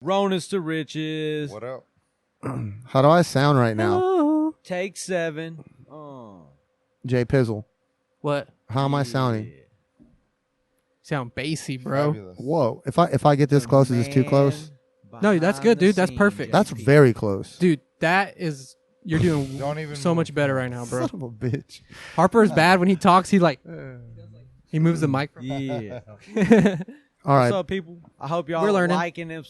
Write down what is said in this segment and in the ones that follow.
Ronins to riches. What up? How do I sound right now? Oh. Take 7. Jay Pizzle. What? How am I sounding? Sound bassy, bro. Fabulous. Whoa. If I get this close, is this too close? No, that's good, dude. That's perfect. That's very close. Dude, that is... You're doing Don't even so move. much better right now, bro. Son of a bitch. Harper is bad when he talks. He he moves the mic. Yeah. All right. What's up, people? I hope y'all We're learning. liking and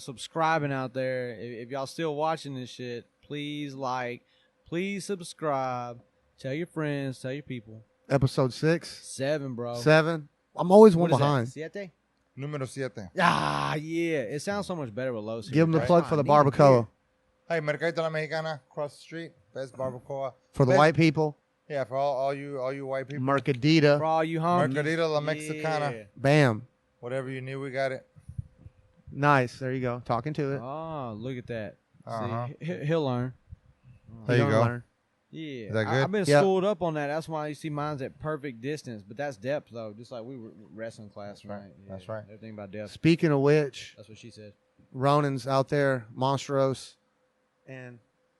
subscribing out there. If y'all still watching this shit, please like, please subscribe. Tell your friends, tell your people. Episode 6. 7, bro. 7. I'm always one What is behind. that? Siete? Número 7. Ah, yeah. It sounds so much better with low. Give them the Right. plug for the Need a beer. barbacoa. Hey, Mercadito La Mexicana, across the street, best barbacoa. For the Best- white people, Yeah, for all you white people. For Mercadita. all you homies. Mercadito La Mexicana. Yeah. Bam. Whatever you need, we got it. Nice. There you go. Talking to it. Oh, look at that. Uh-huh. See, he'll learn. There you Don't go. learn. Yeah, Is that good? I've been Yep. schooled up on that. That's why you see mine's at perfect distance. But that's depth, though. Just like we were wrestling class, right? Right. That's right. Everything about depth. Speaking of which, That's what she said. Ronins out there, Monstros, and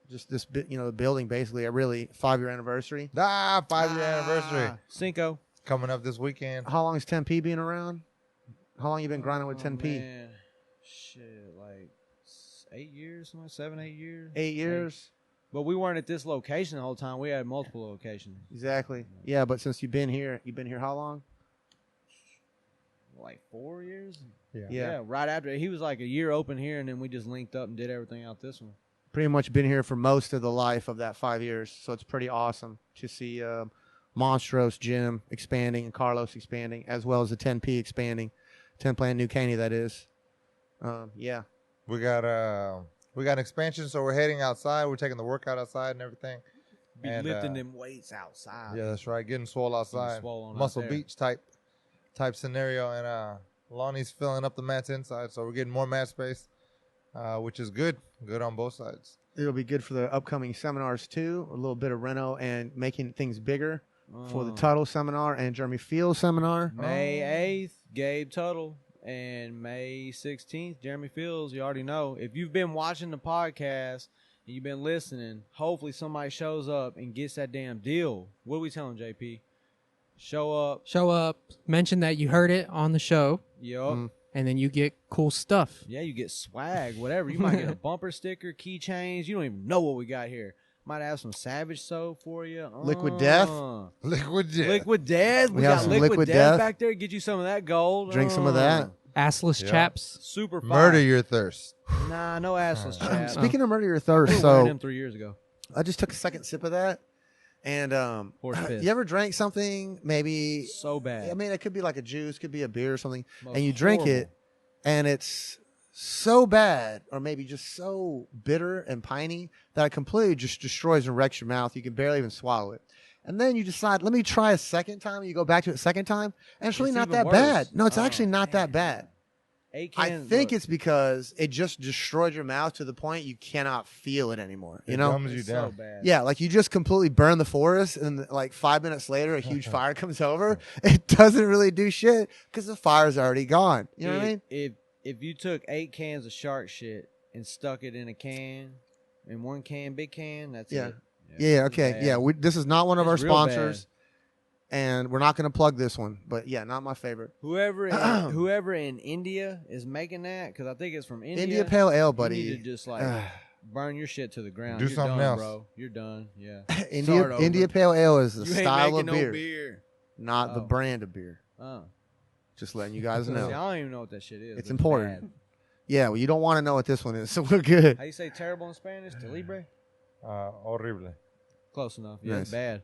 just this bit, the building basically a really 5-year anniversary. 5-year anniversary. Cinco. Coming up this weekend. How long has 10P been around? How long you been grinding with 10P? Man. Shit, like 8 years, 7, 8 years. 8 years. But we weren't at this location the whole time. We had multiple locations. Exactly. Yeah, but since you've been here how long? Like 4 years. Yeah. Yeah. Right after he was like a year open here, and then we just linked up and did everything out this one. Pretty much been here for most of the life of that 5 years. So it's pretty awesome to see Monstros, Jim expanding, and Carlos expanding, as well as the 10P expanding. 10 Plan New Caney, that is. Yeah. We got an expansion, so we're heading outside. We're taking the workout outside and everything. Be And, lifting them weights outside. Yeah, that's right. Getting swole outside. swole on out Muscle there. beach type scenario. And Lonnie's filling up the mats inside, so we're getting more mat space, which is good. Good on both sides. It'll be good for the upcoming seminars, too. A little bit of reno and making things bigger for the Tuttle seminar and Jeremy Fields seminar. May 8th, Gabe Tuttle. And May 16th, Jeremy Fields. You already know. If you've been watching the podcast and you've been listening, hopefully somebody shows up and gets that damn deal. What are we telling JP? Show up. Show up. Mention that you heard it on the show, Yup. and then you get cool stuff. Yeah, you get swag, whatever. You might get a bumper sticker, keychains. You don't even know what we got here. Might have some Savage soap for you. Liquid Death. Liquid Death. Liquid Death. We We have got some Liquid Liquid Death Death. back there. Get you some of that gold. Drink some of that. Assless Yeah. chaps. Super fire. Murder your thirst. Nah, no assless chat. Speaking of Murder Your We Thirst, were wearing so them 3 years ago. I just took a second sip of that. And Horse piss. you ever drank something, maybe, So bad. I mean, it could be like a juice, could be a beer or something, Most and you drink horrible. it, and it's so bad, or maybe just so bitter and piney, that it completely just destroys and wrecks your mouth. You can barely even swallow it. And then you decide, let me try a second time, and you go back to it a second time, and it's really It's not even that worse. bad. No, it's Oh, actually not that bad. 8 I cans, think look, it's because it just destroyed your mouth to the point you cannot feel it anymore. You know? Dumbs you it's down. so bad. Yeah, like you just completely burn the forest, and like 5 minutes later, a huge fire comes over. It doesn't really do shit because the fire's already gone. You know what I mean? If you took 8 cans of shark shit and stuck it in a can, in one can, big can, that's Yeah. it. Yeah. it's Okay. bad. Yeah. This is not one of our It's real sponsors, and we're not going to plug this one. But yeah, not my favorite. Whoever in India is making that, because I think it's from India. India Pale Ale, you buddy. need to just like burn your shit to the ground. Do You're something done, else. bro. You're done. Yeah. India Start over. India Pale Ale is the You ain't style making of beer, no beer. not the Oh. brand of beer. Oh. Just letting you guys See, I know. don't even know what that shit is. It's but important. bad. Yeah. Well, you don't want to know what this one is, so we're good. How you say terrible in Spanish? Terrible? Horrible. Close enough. Yeah, Nice. bad.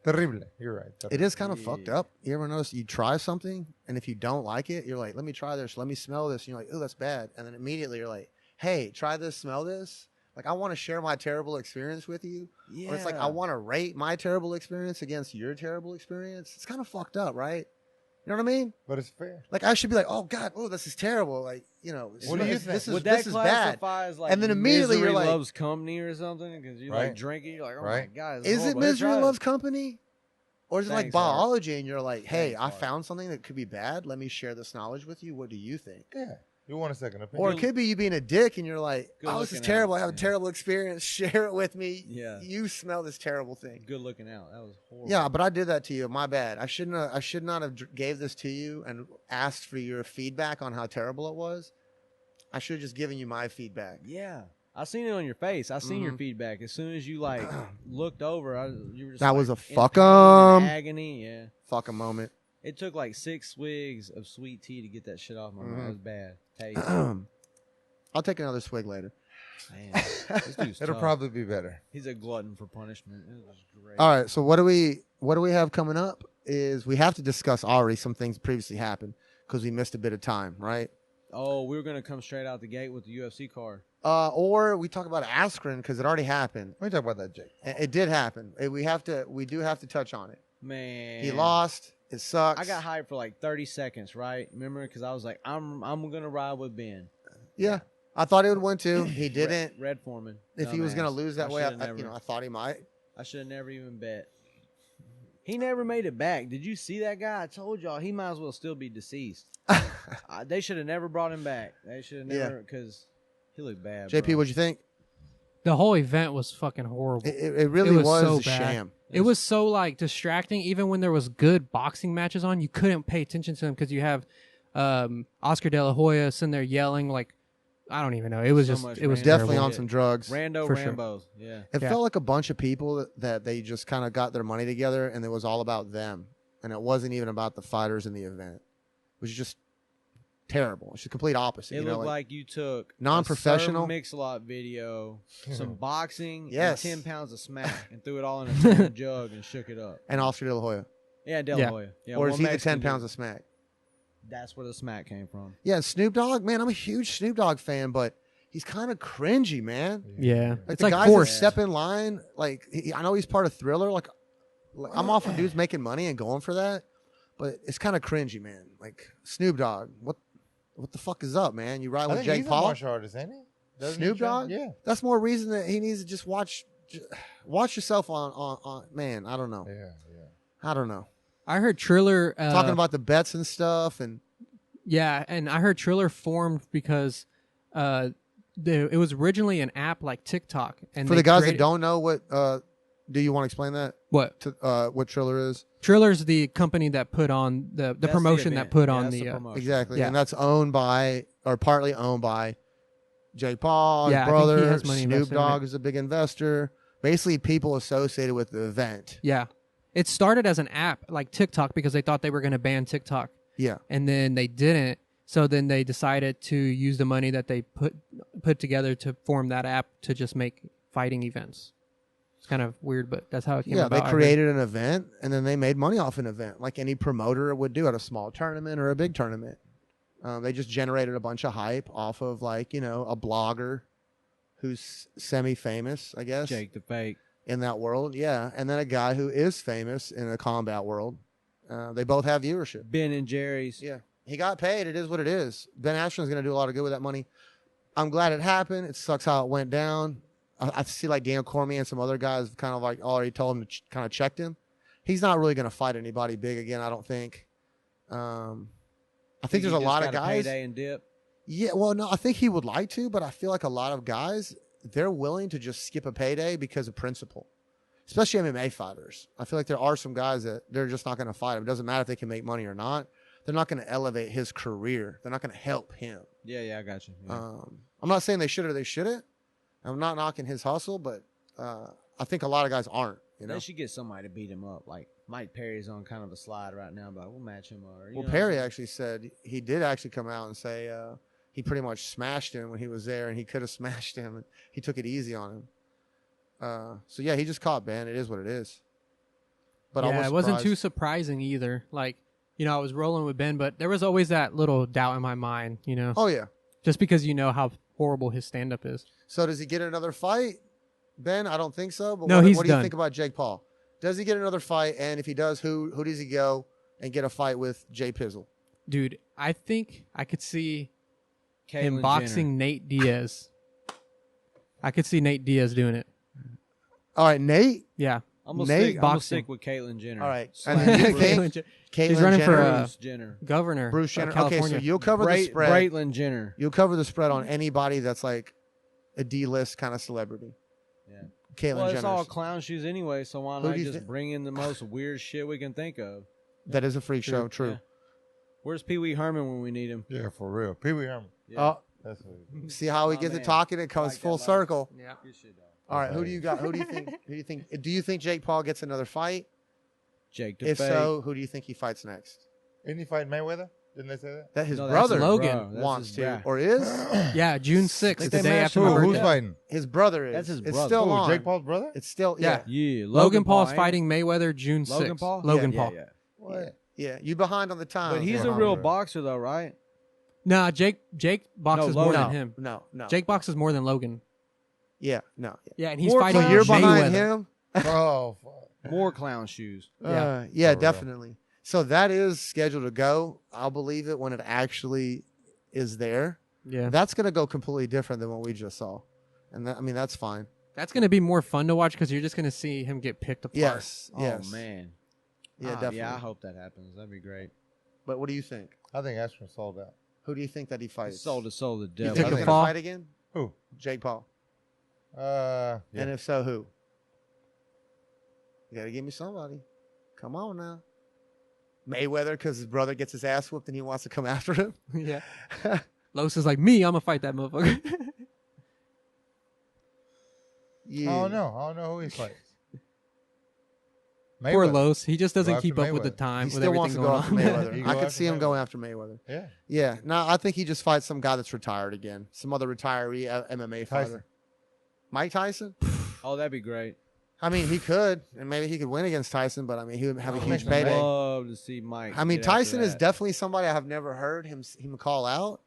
Terrible. You're right. It is kind of Yeah. fucked up. You ever notice you try something, and if you don't like it, you're like, let me try this, let me smell this. And you're like, oh, that's bad. And then immediately you're like, hey, try this, smell this. Like, I want to share my terrible experience with you. Yeah. Or it's like, I want to rate my terrible experience against your terrible experience. It's kind of fucked up, right? You know what I mean? But it's fair. Like, I should be like, oh, God, oh, this is terrible. Like, What do you think? This is, Would that this is bad. classify as like And then immediately you're Misery like- loves company or something? Because you like Right. drinking, you're like, oh Right. my god, it's Is it horrible. Hey, misery try loves it. company? Or is it like Thanks, Art. biology and you're like, hey, Thanks, I Art. found something that could be bad. Let me share this knowledge with you. What do you think? Yeah. You want a second opinion? Or it could be you being a dick and you're like, Good oh, this is looking terrible. out. I have a terrible experience. Share it with me. Yeah. You smell this terrible thing. Good looking out. That was horrible. Yeah, but I did that to you. My bad. I should not have gave this to you and asked for your feedback on how terrible it was. I should have just given you my feedback. Yeah. I seen it on your face. I seen your feedback. As soon as you like looked over, you were just That like, was a in fuck pain and 'em. agony. Yeah. Fuck a moment. It took like 6 swigs of sweet tea to get that shit off my mouth. It was bad. Taste. I'll take another swig later. Man, this dude's It'll tough. probably be better. He's a glutton for punishment. It was great. All right, so what do we have coming up is we have to discuss already some things previously happened because we missed a bit of time, right? Oh, we were gonna come straight out the gate with the UFC card. Or we talk about Askren because it already happened. Let me talk about that, Jake. It did happen. We do have to touch on it. Man, He lost. It sucks. I got hyped for like 30 seconds, right? Remember? Because I was like, I'm gonna ride with Ben. Yeah, I thought he would win too. He didn't. Red Foreman. If he was going to Dumbass. lose that way, should've I never- thought he might. I should have never even bet. He never made it back. Did you see that guy? I told y'all he might as well still be deceased. They should have never brought him back. They should have never, because he looked bad. JP, bro. what'd you think? The whole event was fucking horrible. It really was was so a bad. sham. It was so like distracting. Even when there was good boxing matches on, you couldn't pay attention to them because you have Oscar De La Hoya sitting there yelling like, I don't even know. It was So just much it was random Definitely terrible. on some drugs. Rando for sure. Rambos. Yeah. It Yeah. felt like a bunch of people that they just kind of got their money together and it was all about them. And it wasn't even about the fighters in the event. It was just terrible. It's the complete opposite. It you know, looked like you took non-professional? a mix-a-lot video, some boxing, Yes. and 10 pounds of smack, and threw it all in a tin jug and shook it up. and Oscar De La Hoya. Yeah, De La Yeah. Hoya. Yeah, Or is one he the Mexican 10 pounds dude. of smack? That's where the smack came from. Yeah, Snoop Dogg, man, I'm a huge Snoop Dogg fan, but he's kind of cringy, man. yeah. Like It's the like guys forced. that step in line, like I know he's part of Thriller. Like I'm all for dudes making money and going for that, but it's kind of cringy, man. Like Snoop Dogg, what the fuck is up, man? You ride I with think Jake he's a Paul? martial artist, ain't he? Doesn't he Snoop train? Dogg? Yeah. That's more reason that he needs to just watch yourself on. Man, I don't know. Yeah. I don't know. I heard Triller Talking about the bets and stuff, and yeah, and I heard Triller formed because it was originally an app like TikTok. And for they the guys created- that don't know what, do you want to explain that? what What Triller is? Triller's the company that put on the That's promotion event. that put Yeah, on that's the promotion. Exactly, Yeah. and that's owned by or partly owned by Jake Paul, Yeah, I his think he brother. has money Snoop invested in Dogg it. is a big investor. Basically, people associated with the event. yeah. It started as an app like TikTok because they thought they were going to ban TikTok, Yeah, and then they didn't. So then they decided to use the money that they put together to form that app to just make fighting events. It's kind of weird, but that's how it came yeah. about. They I heard. created an event, and then they made money off an event, like any promoter would do at a small tournament or a big tournament. They just generated a bunch of hype off of a blogger who's semi-famous, I guess, Jake the Fake. in that world. Yeah, and then a guy who is famous in a combat world. They both have viewership. Ben and Jerry's. Yeah, he got paid. It is what it is. Ben Askren's going to do a lot of good with that money. I'm glad it happened. It sucks how it went down. I see like Daniel Cormier and some other guys kind of like already told him to kind of checked him. He's not really going to fight anybody big again, I don't think. I think there's a lot of guys. Payday and dip. Yeah, well, no, I think he would like to, but I feel like a lot of guys, they're willing to just skip a payday because of principle, especially MMA fighters. I feel like there are some guys that they're just not going to fight him. It doesn't matter if they can make money or not. They're not going to elevate his career. They're not going to help him. Yeah, I got you. Yeah. I'm not saying they should or they shouldn't. I'm not knocking his hustle, but I think a lot of guys aren't. You know, They should get somebody to beat him up. Like Mike Perry's on kind of a slide right now, but we'll match him. well, Perry actually said he did actually come out and say he pretty much smashed him when he was there, and he could have smashed him, and he took it easy on him. So yeah, he just caught Ben. It is what it is. But I yeah, was it wasn't too surprised. surprising either. Like, I was rolling with Ben, but there was always that little doubt in my mind, Oh yeah. just because you know how horrible his stand-up is. So does he get another fight, Ben? I don't think so. But No, what he's do you done. think about Jake Paul? Does he get another fight? And if he does, who does he go and get a fight with? Jay Pizzle. Dude, I think I could see him Caitlyn boxing Jenner. Nate Diaz. I could see Nate Diaz doing it. All right, Nate. Yeah. I'm gonna Nate stick. I'm gonna boxing. stick with Caitlyn Jenner. All right. Slash And then you Bruce- think She's Caitlyn running for Jenner, Bruce Jenner. governor. Bruce of Jenner. Okay, so California. you'll cover the spread. Braitlyn Jenner. You'll cover the spread on anybody that's like a D-list kind of celebrity. Yeah. Caitlyn Well, it's Jenner. all clown shoes anyway, so why Who not do you just thi- bring in the most weird shit we can think of? That is a freak show. True. Yeah. Where's Pee Wee Herman when we need him? Yeah, for real. Pee Wee Herman. Yeah. Oh, That's what see how we My get to man. talking? It comes Like full that, circle. Yeah. Good shit, dog. All right, who do you got? Who do you think? Do you think Jake Paul gets another fight? Jake the If Fake. so, who do you think he fights next? Isn't he fighting Mayweather? Didn't they say that? That his No, that's brother Logan. bro. That's wants his to, guy. or is Yeah, June 6th, Think the they day matched after who? my Who's birthday. fighting? his brother is? That's his It's brother. still Who, on. Jake Paul's brother? It's still Yeah. Yeah, Logan Paul's ain't fighting Mayweather June 6th. it? Logan Paul. Logan yeah, Paul. Yeah, What? Yeah, you behind on the time. But he's a Wow. real boxer though, right? Nah, Jake boxes No, more Logan. than him. No. Jake boxes more than Logan. Yeah, no. Yeah, and he's More fighting So clown you're shoes. behind Mayweather. him. Oh, fuck. More clown shoes. Yeah. Yeah, For real. definitely. So that is scheduled to go. I'll believe it when it actually is there. Yeah. That's going to go completely different than what we just saw. And that, I mean, that's fine. That's going to be more fun to watch because you're just going to see him get picked apart. Yes. Oh Yes. man. Yeah, Ah, definitely. Yeah, I hope that happens. That'd be great. But what do you think? I think Askren sold out. Who do you think that he fights? Soul to soul, the You devil. think I he's think- going Paul? to fight again? Who? Jake Paul. Yeah. And if so, who? You got to give me somebody. Come on now. Mayweather, because his brother gets his ass whooped and he wants to come after him. Yeah. Los is like, me, I'm going to fight that motherfucker. Yeah. I don't know who he fights. Poor Mayweather. Los. He just doesn't Go keep after up with the Mayweather. time, He with still wants everything to go going after on. Mayweather. You I go could after see him Mayweather. going after Mayweather. Yeah. Yeah. No, I think he just fights some guy that's retired again. Some other retiree MMA fighter. Tyson. Mike Tyson? Oh, that'd be great. I mean, he could, and maybe he could win against Tyson, but I mean, he would have a Oh, huge makes me payday. Love to see Mike. I mean, get after Tyson is that. definitely somebody I have never heard him call out.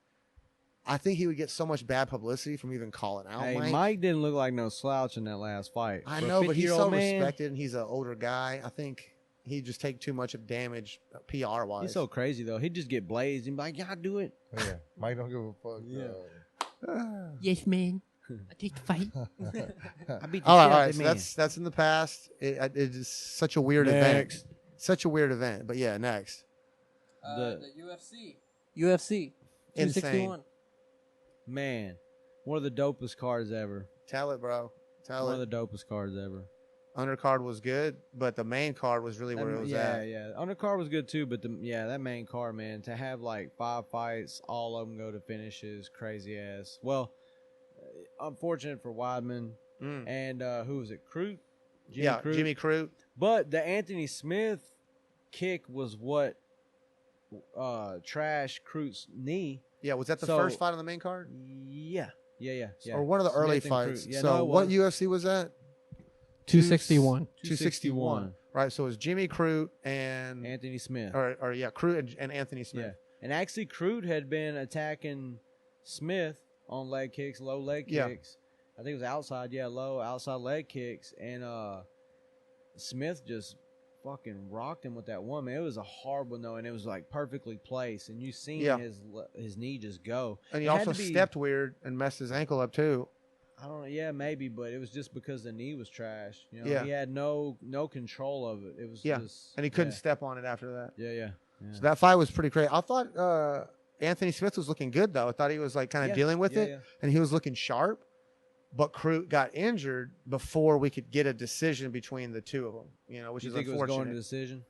I think he would get so much bad publicity from even calling out Hey, Mike. Mike didn't look like no slouch in that last fight. I For a know, but he's 50-year-old so man, respected, and he's an older guy. I think he'd just take too much of damage PR wise. He's so crazy though. He'd just get blazed and be like, "Yeah, do it." Yeah. Mike don't give a fuck. Yeah. Yes, man. I take the fight. I beat the all shit right. out of So man. that's in the past. It is such a weird Next. event. Such a weird event. But yeah, next. The- UFC. Insane. 261. Man, one of the dopest cards ever. Tell it, bro. Tell One it. of the dopest cards ever. Undercard was good, but the main card was really where it was yeah, at. yeah. Undercard was good too, but that main card, man, to have like 5 fights, all of them go to finishes, crazy ass. Well, unfortunate for Weidman Mm. and who was it? Crute. Jimmy Crute. But the Anthony Smith kick was what trashed Crute's knee. Yeah, was that the So- first fight on the main card? Yeah. Or one of the early Smith and fights. Crute. Yeah, So no, it what was. UFC was that? 261. 261. Right, so it was Jimmy Crute and Anthony Smith. or yeah, Crute and Anthony Yeah. Smith. And actually, Crute had been attacking Smith on leg kicks, low leg Yeah. kicks. I think it was outside, low outside leg kicks. And Smith just fucking rocked him with that one, man. It was a hard one, though, and it was like perfectly placed. And you seen Yeah. his knee just go. And he It had also to be- stepped weird and messed his ankle up too. I don't know, yeah, maybe, but it was just because the knee was trash. You know, Yeah. he had no control of it. It was Yeah. just, And he couldn't step on it after that. Yeah. So that fight was pretty crazy. I thought Anthony Smith was looking good though. I thought he was like kind of Yeah, dealing with yeah, it, yeah. and he was looking sharp. But Crute got injured before we could get a decision between the two of them. You know, which You is think it was going to unfortunate. decision?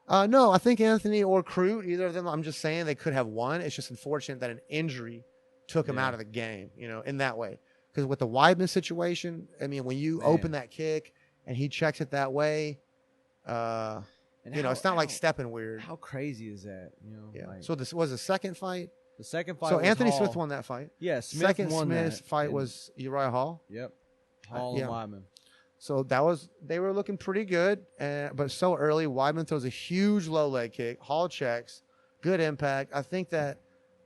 No, I think Anthony or Crute, either of them. I'm just saying they could have won. It's just unfortunate that an injury took him Yeah. out of the game. You know, in that way. Because with the Weidman situation, I mean, when you Man. open that kick and he checks it that way, And you know, it's not like stepping weird. How crazy is that? You know, Yeah. like, So this was the second fight. the second fight. So was Anthony Hall. Smith won that fight. Yeah, Smith Second won Smith's that. fight And- was Uriah Hall. Yep. Hall yeah. and Weidman. So they were looking pretty good, but so early, Weidman throws a huge low leg kick. Hall checks, good impact. I think that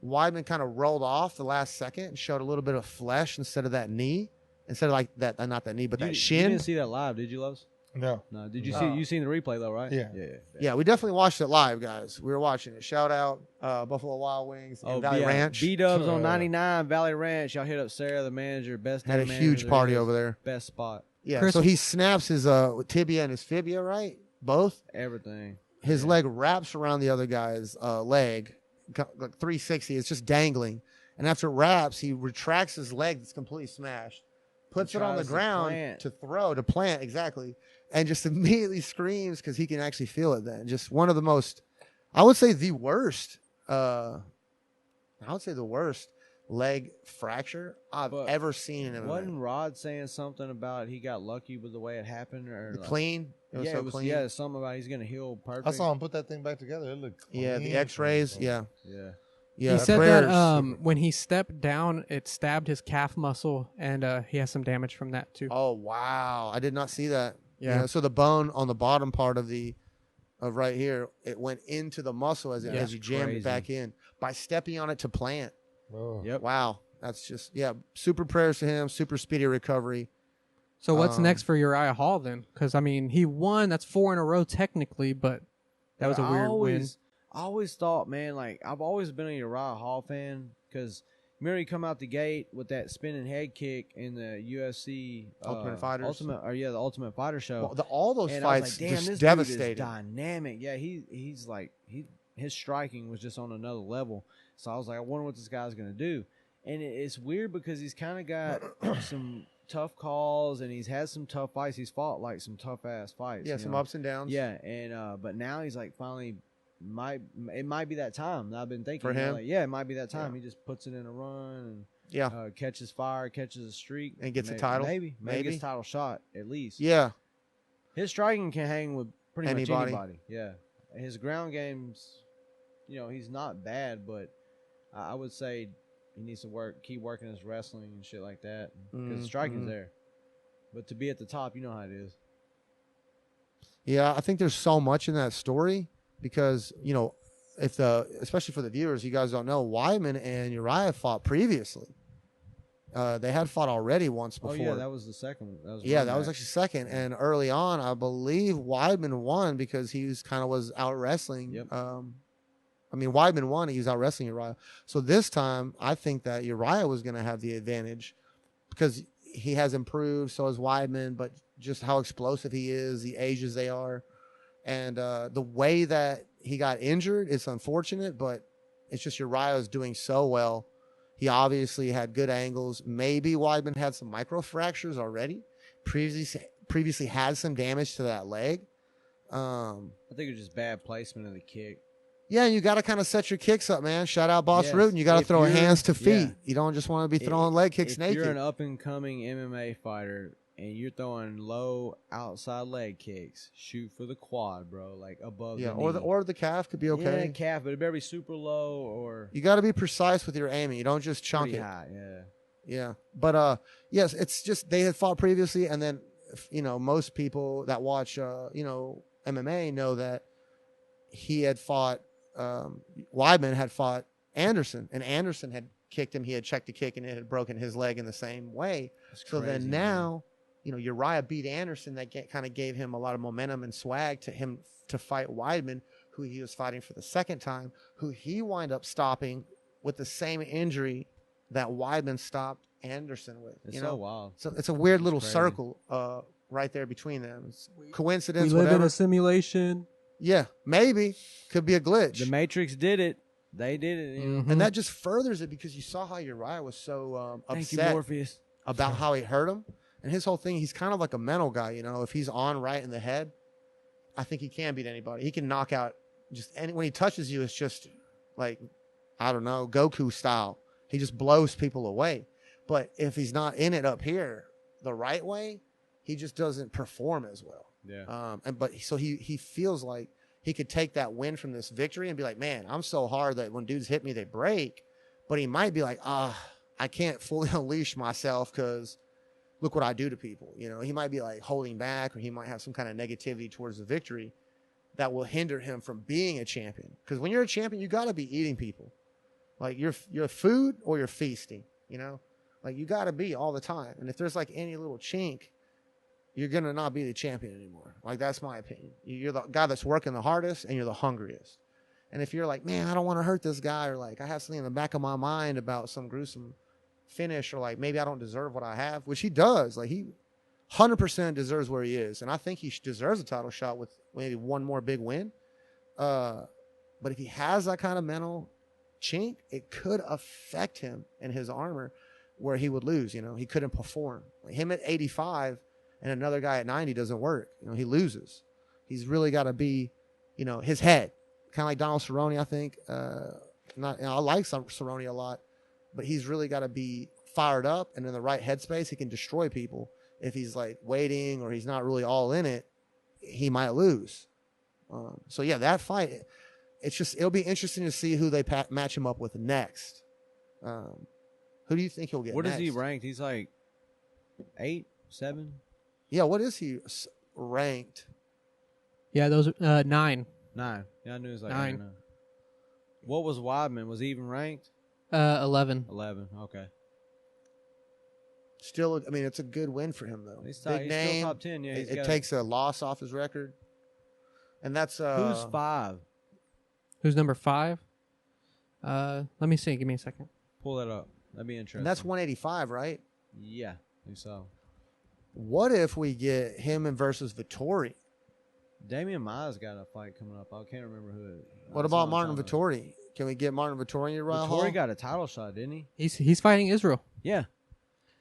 Weidman kind of rolled off the last second and showed a little bit of flesh instead of that knee, instead of like that, not that knee, but You that didn't shin. see that live, did you, Los? No. No. Did you No. see? You seen the replay though, right? Yeah. Yeah, we definitely watched it live, guys. We were watching it. Shout out Buffalo Wild Wings and Valley Ranch. B-Dubs on Uh, 99 Valley Ranch. Y'all hit up Sarah, the manager, best Had a day huge manager party there is. over there. Best spot. Yeah, Chris- so he snaps his tibia and his fibia, right? Both. Everything. His Yeah. leg wraps around the other guy's leg, like 360. It's just dangling. And after it wraps, he retracts his leg that's completely smashed, puts it on the tries to ground plant. to plant, exactly, and just immediately screams because he can actually feel it then. Just one of the most, I would say the worst, leg fracture I've But ever seen in MMA. Wasn't Rod saying something about he got lucky with the way it happened? Or like, Clean. It was yeah, so it was. clean. Yeah, something about he's gonna heal perfect. I saw him put that thing back together. It looked clean. Yeah, the X-rays. bro. Yeah, Yeah. yeah. He said prayers. that when he stepped down, it stabbed his calf muscle, and he has some damage from that too. Oh wow, I did not see that. Yeah. So the bone on the bottom part of right here, it went into the muscle as you jammed Crazy. it back in by stepping on it to plant. Oh. Yep. Wow, that's just super prayers to him. Super speedy recovery. So what's next for Uriah Hall then? Because I mean, he won. That's 4 in a row technically, but that was a weird win. I always thought, man, like I've always been a Uriah Hall fan because remember he come out the gate with that spinning head kick in the UFC Ultimate Fighters? the Ultimate Fighter show. Well, all those And I was fights like, damn, just this devastating. dude is dynamic. Yeah, he's like his striking was just on another level. So I was like, I wonder what this guy's gonna do. And it's weird because he's kind of got some tough calls and he's had some tough fights. He's fought like some tough ass fights. Yeah, you some know? ups and downs. Yeah, and but now he's like finally it might be that time. I've been thinking For him? like, yeah, it might be that time. He just puts it in a run Yeah. and catches fire, catches a streak, And gets a Maybe- title? Maybe Maybe. gets a title shot at least. Yeah. His striking can hang with pretty much Anybody. anybody. Yeah, his ground game's, he's not bad, but I would say he needs to keep working his wrestling and shit like that because the striking's there. But to be at the top, you know how it is. Yeah, I think there's so much in that story because, especially for the viewers, you guys don't know, Weidman and Uriah fought previously. They had fought already once before. Oh yeah, that was the second one. That was actually second. And early on, I believe Weidman won because he was out wrestling. Yep. Weidman won. He was out wrestling Uriah. So this time, I think that Uriah was going to have the advantage because he has improved. So has Weidman, but just how explosive he is, the ages they are, and the way that he got injured, it's unfortunate, but it's just Uriah is doing so well. He obviously had good angles. Maybe Weidman had some microfractures already. Previously had some damage to that leg. I think it was just bad placement of the kick. Yeah, you got to kind of set your kicks up, man. Shout out Boss Yes. Rutan. You got to If throw you're- hands to feet. yeah. You don't just want to be throwing leg kicks if naked. You're an up and coming MMA fighter and you're throwing low outside leg kicks. Shoot for the quad, bro, like above. Yeah, the or knee. or the calf could be okay. Yeah, calf, but it better be super low or You got to be precise with your aiming. You don't just chunk pretty it. high. Yeah. Yeah, but yes, it's just they had fought previously, and then most people that watch MMA know that he had fought Weidman had fought Anderson, and Anderson had kicked him. He had checked the kick, and it had broken his leg in the same way. That's So crazy, then now, Uriah beat Anderson. That kind of gave him a lot of momentum and swag to him to fight Weidman, who he was fighting for the second time, who he wound up stopping with the same injury that Weidman stopped Anderson with. It's so wild. So it's a weird little crazy. circle right there between them. It's coincidence, We live whatever. in a simulation. Yeah, maybe. Could be a glitch. The Matrix did it. They did it. And that just furthers it because you saw how Uriah was so Thank you, upset Morpheus. about how he hurt him. And his whole thing, he's kind of like a mental guy, If he's on right in the head, I think he can beat anybody. He can knock out when he touches you, it's just like, I don't know, Goku style. He just blows people away. But if he's not in it up here the right way, he just doesn't perform as well. Yeah. So he feels like he could take that win from this victory and be like, man, I'm so hard that when dudes hit me, they break. But he might be like, I can't fully unleash myself because look what I do to people. He might be like holding back, or he might have some kind of negativity towards the victory that will hinder him from being a champion. Because when you're a champion, you got to be eating people. Like you're food or you're feasting, like you got to be all the time. And if there's like any little chink, you're going to not be the champion anymore. Like that's my opinion. You're the guy that's working the hardest and you're the hungriest. And if you're like, man, I don't want to hurt this guy, or like I have something in the back of my mind about some gruesome finish, or like maybe I don't deserve what I have, which he does. Like 100% deserves where he is. And I think he deserves a title shot with maybe one more big win. But if he has that kind of mental chink, it could affect him in his armor where he would lose. You know, he couldn't perform. Like him at 85 and another guy at 90 doesn't work. You know, he loses. He's really got to be, you know, his head. Kind of like Donald Cerrone, I think. I like Cerrone a lot, but he's really got to be fired up and in the right headspace. He can destroy people. If he's like waiting or he's not really all in it, he might lose. So yeah, that fight, it'll be interesting to see who they match him up with next. Who do you think he'll get What next? is he ranked? He's like 8, 7? Yeah, what is he ranked? Yeah, those 9. 9. Yeah, I knew it was like 9. 9. What was Weidman? Was he even ranked? 11. 11. Okay. Still, I mean, it's a good win for him though. He's Big he's name. still top 10. Yeah, It takes a loss off his record, and that's Who's 5? Who's number 5? Let me see. Give me a second. Pull that up. That'd be interesting. and that's 185, right? Yeah, I think so. What if we get him and versus Vittori? Damian Maia's got a fight coming up. I can't remember who. What about Martin Vittori? Can we get Martin Vittori in your Uriah Hall? Vittori got a title shot, didn't he? He's fighting Israel. Yeah,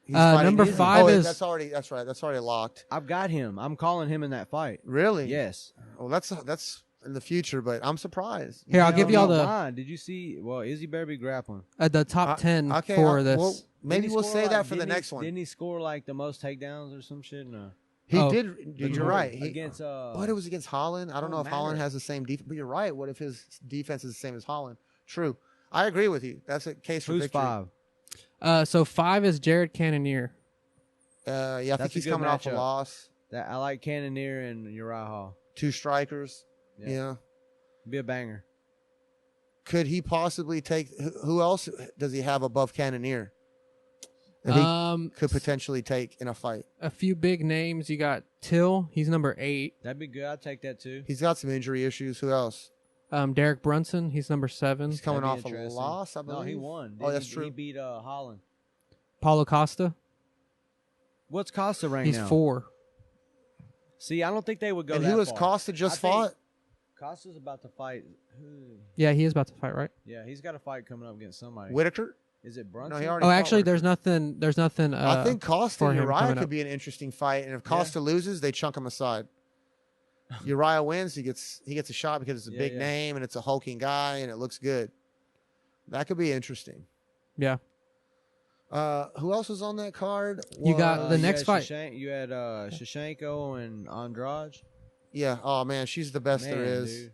He's fighting number Israel. 5 is- that's right. That's already locked. I've got him. I'm calling him in that fight. Really? Yes. Well, that's in the future, but I'm surprised. Here, I'll give y'all Don't the mind. Did you see? Well, Izzy better be grappling. the top 10 Okay, for this. well, maybe Didn't he we'll score, say like- that for the didn't he- next one. Didn't he score like the most takedowns or some shit? No. He Oh. did. You're right. Against But it was against Holland. I don't know if Holland matter. has the same defense. But you're right. What if his defense is the same as Holland? True. I agree with you. That's a case for Who's victory. 5? So 5 is Jared Cannonier. Yeah, I That's think a he's good coming off a matchup. loss. That I like Cannonier and Uriah Hall. 2 strikers. Yeah. Yeah. Be a banger. Could he possibly take? Who else does he have above Cannonier that he could potentially take in a fight? A few big names. You got Till. He's number 8. That'd be good. I'd take that too. He's got some injury issues. Who else? Derek Brunson. He's number 7. He's coming That'd off be a interesting. loss, I believe. No, he won. Oh, that's He true. beat Holland. Paulo Costa. What's Costa ranked He's now? 4. See, I don't think they would go And that who was far. Costa just I think fought? Costa's about to fight. Who? Yeah, he is about to fight, right? Yeah, he's got a fight coming up against somebody. Whitaker? Is it Brunson? No, he already Oh, fought actually, Whitaker. there's nothing. I think Costa for and him Uriah coming could up. be an interesting fight, and if Costa loses, they chunk him aside. Uriah wins, he gets a shot because it's a Yeah, big yeah. name and it's a hulking guy and it looks good. That could be interesting. Yeah. Who else was on that card? You got the you next had fight. You had Shevchenko and Andrade. Yeah. Oh man, she's the best there Man, is. dude.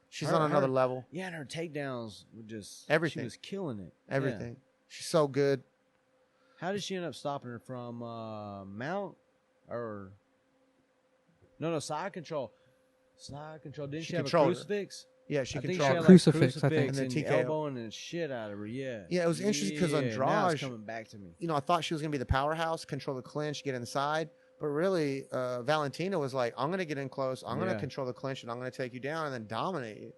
She's Her- on another her- level. Yeah, and her takedowns were just Everything. She was killing it. Everything. Yeah. She's so good. How did she end up stopping her from mount or no side control? Side control. Didn't She she have a controlled her. crucifix? Yeah, she I think she controlled had her. Crucifix, like I think. crucifix And and, then TKO. elbowing the shit out of her. Yeah. Yeah, it was interesting 'cause Now Andrade- it's coming back to me. You know, I thought she was going to be the powerhouse, control the clinch, get inside. But really, Valentina was like, I'm going to get in close. I'm going to Yeah. control the clinch, and I'm going to take you down and then dominate you.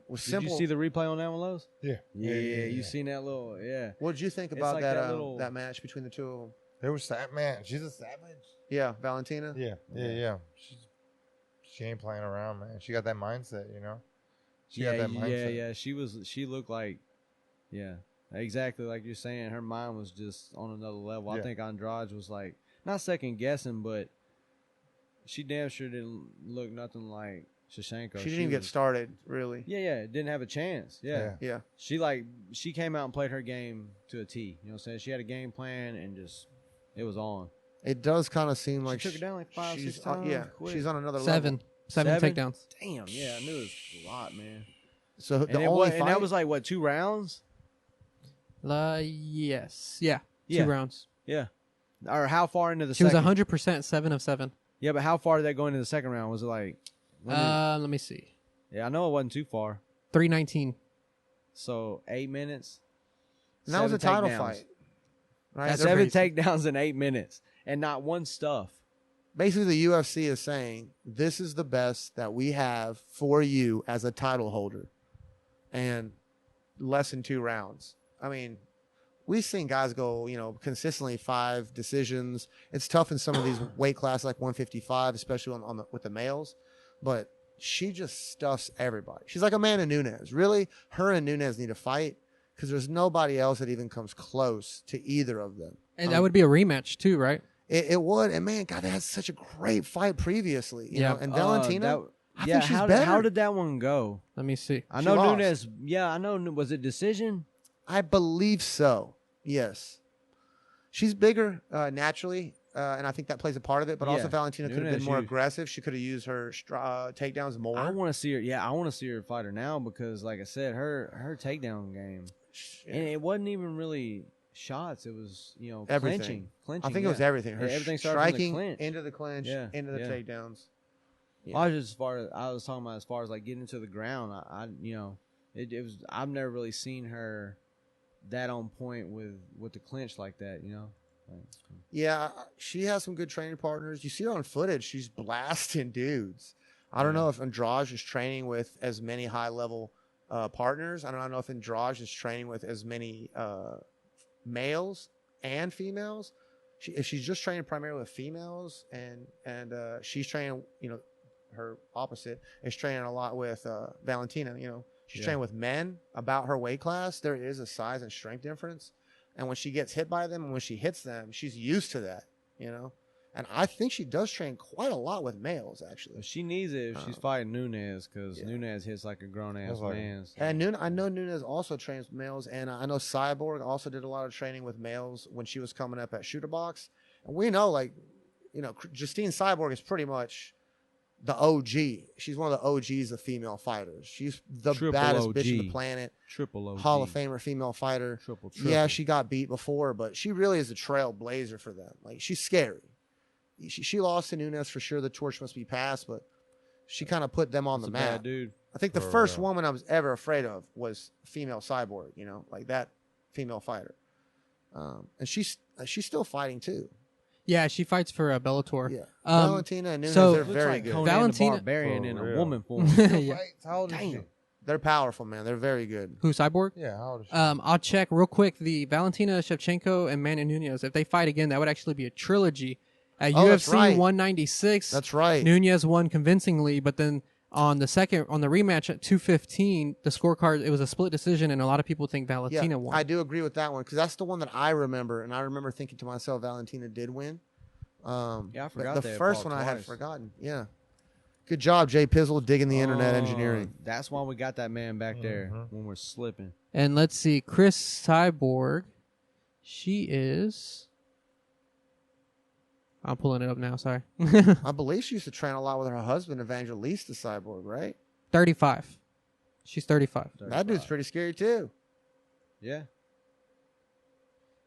Was Did simple. you see the replay on that one, Lowe's? Yeah. Yeah, you seen that little? Yeah. What did you think It's about like that that little- that match between the two of them? They were man. She's a savage. Yeah, Valentina. Yeah. She ain't playing around, man. She got that mindset, you know. She yeah, got that mindset. yeah. She looked like, yeah, exactly like you're saying. Her mind was just on another level. I Yeah. think Andrade was like not second guessing, but she damn sure didn't look nothing like Shevchenko. She didn't even get started, really. Yeah, didn't have a chance. Yeah. Yeah. She came out and played her game to a T. You know what I'm saying? She had a game plan and just it was on. It does kind of seem like She took it down like 5, 6 she's times. yeah, quick. she's on another 7. level. 7 7? takedowns. Damn, yeah, I knew it was a lot, man. So And, the it only was, fight, and that was like what 2 rounds? Yes. Yeah. Yeah. 2 rounds. Yeah. Or how far into the She was second? 100%, 7 of 7. Yeah, but how far did that go into the second round? Was it like? when did- Let me see. yeah, I know it wasn't too far. 319. So 8 minutes. and that was a 7 title takedowns. fight. Right? That's They're 7 basically- takedowns in 8 minutes, and not one stuff. Basically, the UFC is saying this is the best that we have for you as a title holder, and less than 2 rounds. I mean, we've seen guys go, consistently 5 decisions. It's tough in some of these weight classes like 155, especially with the males. But she just stuffs everybody. She's like Amanda Nunes. Really, her and Nunes need to fight because there's nobody else that even comes close to either of them. And that would be a rematch too, right? It would. And man, God, they had such a great fight previously. You know? And Valentina, I yeah, think she's better. how did that one go? Let me see. I She know lost. Nunes. Yeah, I know. Was it decision? I believe so. Yes. She's bigger naturally, and I think that plays a part of it. But also, Yeah. Valentina could have Nunes been more huge. aggressive. She could have used her takedowns more. I want to see her. Yeah, I want to see her fight her now because, like I said, her takedown game, Yeah. and it wasn't even really shots. It was Everything. clinching. I think it was everything. Her everything started from the striking clinch. into the clinch, Yeah, into the yeah. takedowns. I was just I was talking about as far as like getting to the ground. It was. I've never really seen her that on point with the clinch like that. Like, Yeah, she has some good training partners. You see her on footage; she's blasting dudes. I don't Yeah. know if Andrade is training with as many high level partners. I don't know if Andrade is training with as many males and females. If she's just training primarily with females, and she's training, her opposite is training a lot with Valentina. She's Yeah. training with men about her weight class. There is a size and strength difference, and when she gets hit by them and when she hits them, she's used to that. And I think she does train quite a lot with males actually. but she needs it if she's fighting Nunes because Yeah. Nunes hits like a grown ass That's like- man. And I know Nunes also trains males, and I know Cyborg also did a lot of training with males when she was coming up at Shooter Box. And we know, Justine Cyborg is pretty much the OG. She's one of the OGs of female fighters. She's the Triple baddest bitch on OG. the planet. Triple OG. Hall of Famer female fighter. Triple. Yeah, she got beat before, but she really is a trailblazer for them. Like, she's scary. She lost to Nunes for sure. The torch must be passed, but she kind of put them on That's the a bad map. dude. I think the For first real. woman I was ever afraid of was female Cyborg, like that female fighter. And she's still fighting too. Yeah, she fights for Bellator. Yeah. Um, Valentina and Nunes, so- they're Looks very like good. Conan Valentina- the Barbarian For in a real. woman form. Yeah. Right? How old is she? Damn. They're powerful, man. They're very good. Who, Cyborg? Yeah, how old is she? I'll check real quick. The Valentina Shevchenko and Amanda Nunes, if they fight again, that would actually be a trilogy. At Oh, that's UFC right. 196, That's right. Nunes won convincingly, but then on the rematch at 215, the scorecard, it was a split decision, and a lot of people think Valentina won. I do agree with that one because that's the one that I remember, and I remember thinking to myself, Valentina did win. Yeah, I but forgot the they had first fought one I had twice. forgotten. Yeah, good job, Jay Pizzle, digging the internet Oh, engineering. That's why we got that man back there Mhm. when we're slipping. And let's see, Chris Cyborg, she is... I'm pulling it up now, sorry. I believe she used to train a lot with her husband, Evangelista Cyborg, right? 35. She's 35. That dude's pretty scary too. Yeah.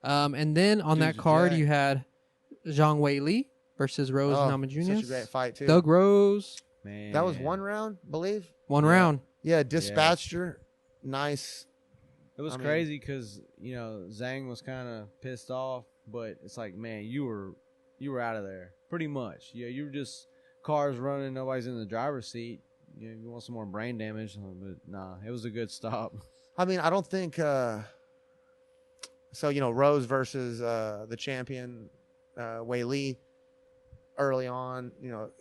And then on Dude's that a card, jack. you had Zhang Wei Li versus Rose Namajunas. such a great fight too. Doug Rose, Man. That was one round, I believe. one Yeah. round. Yeah, dispatched her. Nice. It was I mean- crazy because Zhang was kind of pissed off, but it's like, man, you were out of there pretty much. Yeah, you were just cars running, nobody's in the driver's seat. You want some more brain damage, but nah, it was a good stop. I mean, I don't think so. Rose versus the champion Wei Li. Early on,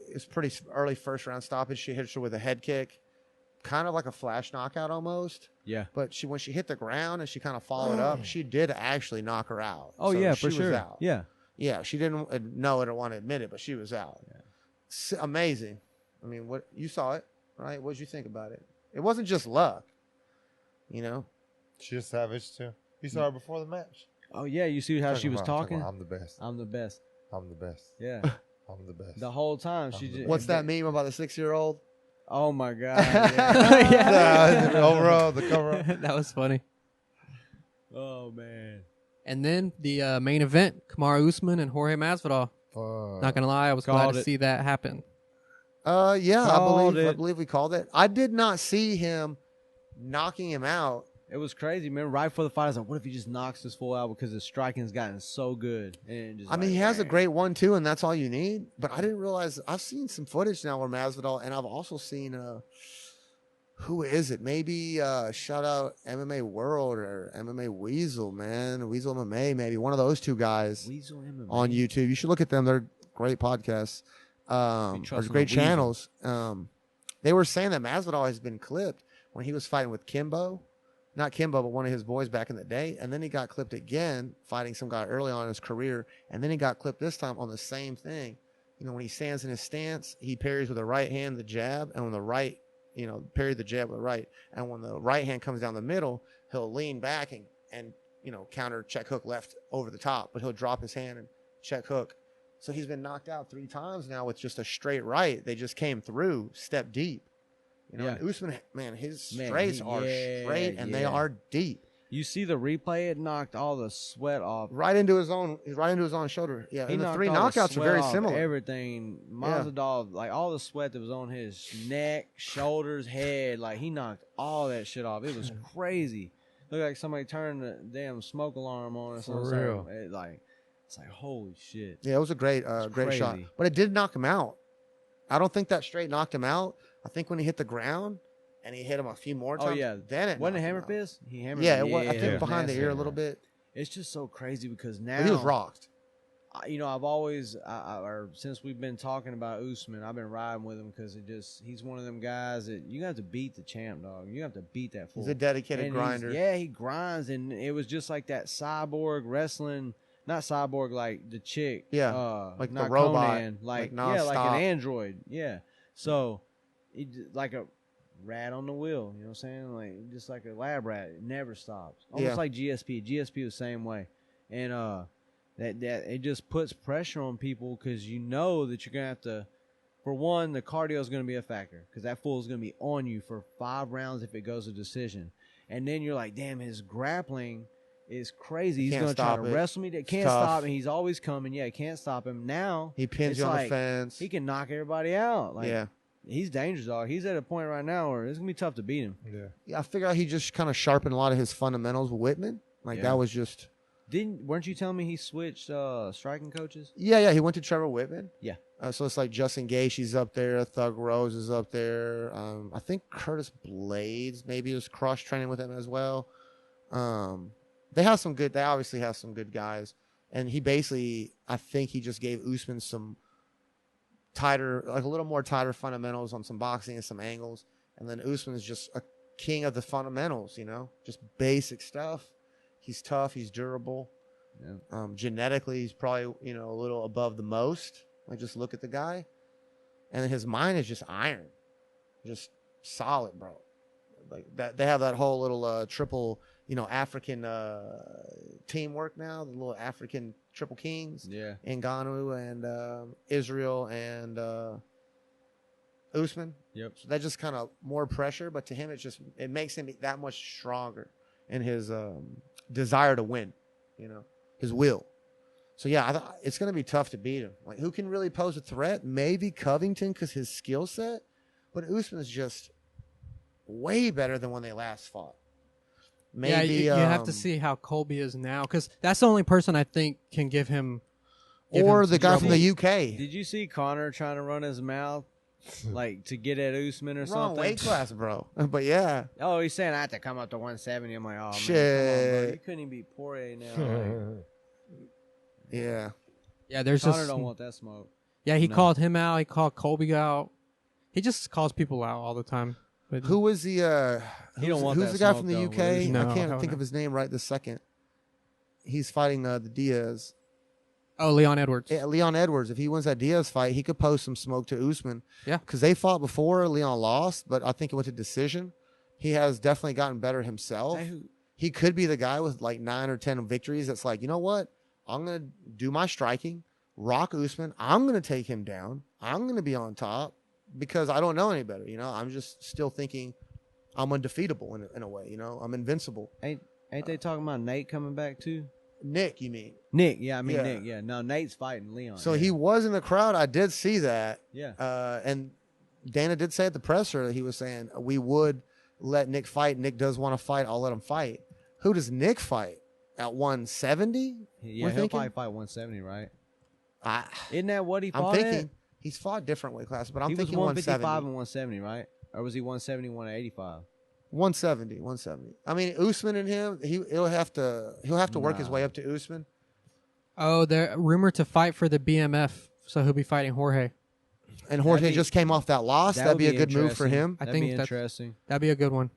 it's pretty early first round stoppage. She hits her with a head kick, kind of like a flash knockout almost. Yeah. But when she hit the ground and she kind of followed up, she did actually knock her out. Oh So yeah, she for sure. Was out. Yeah. Yeah, she didn't know it or want to admit it, but she was out. Yeah. Amazing. I mean, what you saw it, right? What did you think about it? It wasn't just luck, She's savage too. You saw her before the match. Oh yeah, you see how she was talking? I'm the best. I'm the best. I'm the best. Yeah. I'm the best. The whole time she I'm the just. What's that meme about the 6-year-old? Oh my god. Yeah. Yeah. The overall, the cover. That was funny. Oh man. And then the main event, Kamaru Usman and Jorge Masvidal. Fuck. Not gonna lie, I was glad Called to it. see that happen. Yeah, Called I it. believe we called it. I did not see him knocking him out. It was crazy, man. Right before the fight, I was like, what if he just knocks this fool out because his striking's gotten so good? And just I mean, like, he has a man. great 1-2, and that's all you need. But I didn't realize I've seen some footage now where Masvidal, and I've also seen Who is it? Maybe shout out MMA World or MMA Weasel, man. Weasel MMA, maybe one of those two guys Weasel MMA. on YouTube. You should look at them. They're great podcasts. There's trusting great the Weasel. channels. They were saying that Masvidal has been clipped when he was fighting with Kimbo. Not Kimbo, but one of his boys back in the day. And then he got clipped again fighting some guy early on in his career. And then he got clipped this time on the same thing. You know, when he stands in his stance, he parries with the right hand, the jab, and when the right, you know, parry the jab with the right. And when the right hand comes down the middle, he'll lean back and you know, counter check hook left over the top, but he'll drop his hand and check hook. So he's been knocked out 3 times now with just a straight right. They just came through, step deep. You know, Yeah. and Usman, man, his straights are straight and they yeah. are deep. You see the replay? It knocked all the sweat off. Right into his own shoulder. Yeah, He and the knocked 3 all the knockouts are sweat very off similar. Everything. Masvidal, like all the sweat that was on his neck, shoulders, head, like he knocked all that shit off. It was crazy. Looked like somebody turned the damn smoke alarm on or something. real. It's like holy shit. Yeah, it was a great great shot. crazy. But it did knock him out. I don't think that straight knocked him out. I think when he hit the ground and he hit him a few more times, Oh yeah, then it wasn't knocked it him hammer out. fist? He hammered. Yeah, him. it was, I it think was behind the nasty. ear a little bit. It's just so crazy because now But he was rocked. You know, I've always, or since we've been talking about Usman, I've been riding with him because he's one of them guys that you have to beat the champ, dog. You have to beat that fool. He's a dedicated And grinder. Yeah, he grinds, and it was just like that cyborg wrestling, not cyborg like the chick, Yeah, like the not robot, Conan, like like an nonstop. android, yeah. So, like a rat on the wheel, you know what I'm saying? Like just like a lab rat, it never stops. Almost Yeah. like GSP. GSP was the same way, and that it just puts pressure on people because you know that you're gonna have to. For one, the cardio is going to be a factor because that fool is going to be on you for 5 rounds if it goes to decision. And then you're like, damn, his grappling is crazy. He's Can't going to try stop to it. wrestle me. That can't tough. stop, and he's always coming. Yeah, can't stop him. Now He pins it's you on like the fence. he can knock everybody out. Like, yeah. he's dangerous, dog. He's at a point right now where it's going to be tough to beat him. Yeah, I figure out he just kind of sharpened a lot of his fundamentals with Whitman. Like Yeah. that was just. Weren't you telling me he switched striking coaches? Yeah, he went to Trevor Whitman. Yeah. So it's like Justin Gaethje's up there, Thug Rose is up there. I think Curtis Blades maybe is cross training with him as well. They obviously have some good guys, and he basically, I think he just gave Usman some tighter, like a little more tighter fundamentals on some boxing and some angles, and then Usman is just a king of the fundamentals, you know, just basic stuff. He's tough. He's durable. Yeah. Genetically, he's probably, you know, a little above the most. Like, just look at the guy. And his mind is just iron. Just solid, bro. Like, that they have that whole little triple, you know, African teamwork now. The little African triple kings. Yeah. Ngannou and Israel and Usman. Yep. So that just kind of more pressure. But to him, it makes him that much stronger in his desire to win, you know, his will. So yeah, it's going to be tough to beat him. Like, who can really pose a threat? Maybe Covington because his skill set, but Usman's just way better than when they last fought. Maybe you have to see how Colby is now because that's the only person I think can give him. or some the guy from trouble. the UK. Did you see Connor trying to run his mouth like to get at Usman or Wrong something? weight class, bro. But yeah, Oh, he's saying I have to come up to 170. I'm like, oh man, come on, bro. Shit. You couldn't even beat Poirier now. Like, yeah. Yeah, there's Connor just don't want that smoke. yeah. He No. called him out. He called Colby out. He just calls people out all the time. But Who was the He don't want who's that the guy smoke, from the though, UK? with Usman. No, I can't hell think no. of his name right this second. He's fighting the Diaz. Oh, Leon Edwards. Yeah, Leon Edwards. If he wins that Diaz fight, he could pose some smoke to Usman. Yeah. Because they fought before. Leon lost, but I think it went to decision. He has definitely gotten better himself. Hey, who- He could be the guy with like 9 or 10 victories that's like, you know what? I'm going to do my striking, rock Usman. I'm going to take him down. I'm going to be on top because I don't know any better. You know, I'm just still thinking I'm undefeatable in a way. You know, I'm invincible. Ain't they talking about Nate coming back too? Nick, you mean? Nick, yeah, I mean Yeah. Nick, yeah. No, Nate's fighting Leon. So yeah. he was in the crowd. I did see that. yeah. And Dana did say at the presser that he was saying, we would let Nick fight. Nick does want to fight. I'll let him fight. Who does Nick fight? At 170? Yeah, We're he'll thinking? probably fight 170, right? I, Isn't that what he I'm fought thinking at? he's fought different weight classes, but I'm He was thinking 155 170. and 170, right? Or was he 170, 185? 170. I mean, Usman and him, he'll have to work his way up to Usman. Oh, they're rumored to fight for the BMF, so he'll be fighting Jorge. And Jorge just came off that loss. That'd be a good move for him. I That'd think be interesting. That'd be a good one.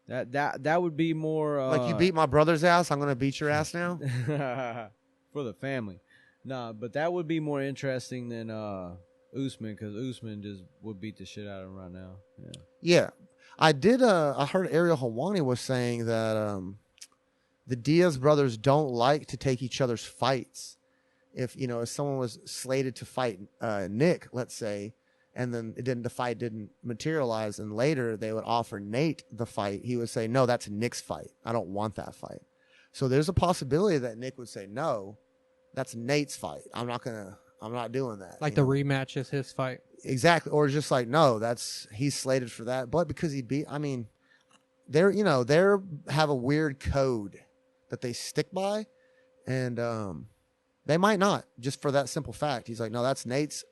That would be more Like, you beat my brother's ass, I'm gonna beat your ass now. for the family. Nah, but that would be more interesting than Usman, because Usman just would beat the shit out of him right now. Yeah. I did. I heard Ariel Helwani was saying that the Diaz brothers don't like to take each other's fights. If someone was slated to fight Nick, let's say, and then the fight didn't materialize, and later they would offer Nate the fight, he would say, "No, that's Nick's fight. I don't want that fight." So there's a possibility that Nick would say, "No, that's Nate's fight. I'm not doing that." Like the rematch is his fight. Exactly. Or just like, no, he's slated for that. But because they're have a weird code that they stick by, and they might not, just for that simple fact. He's like, no, that's Nate's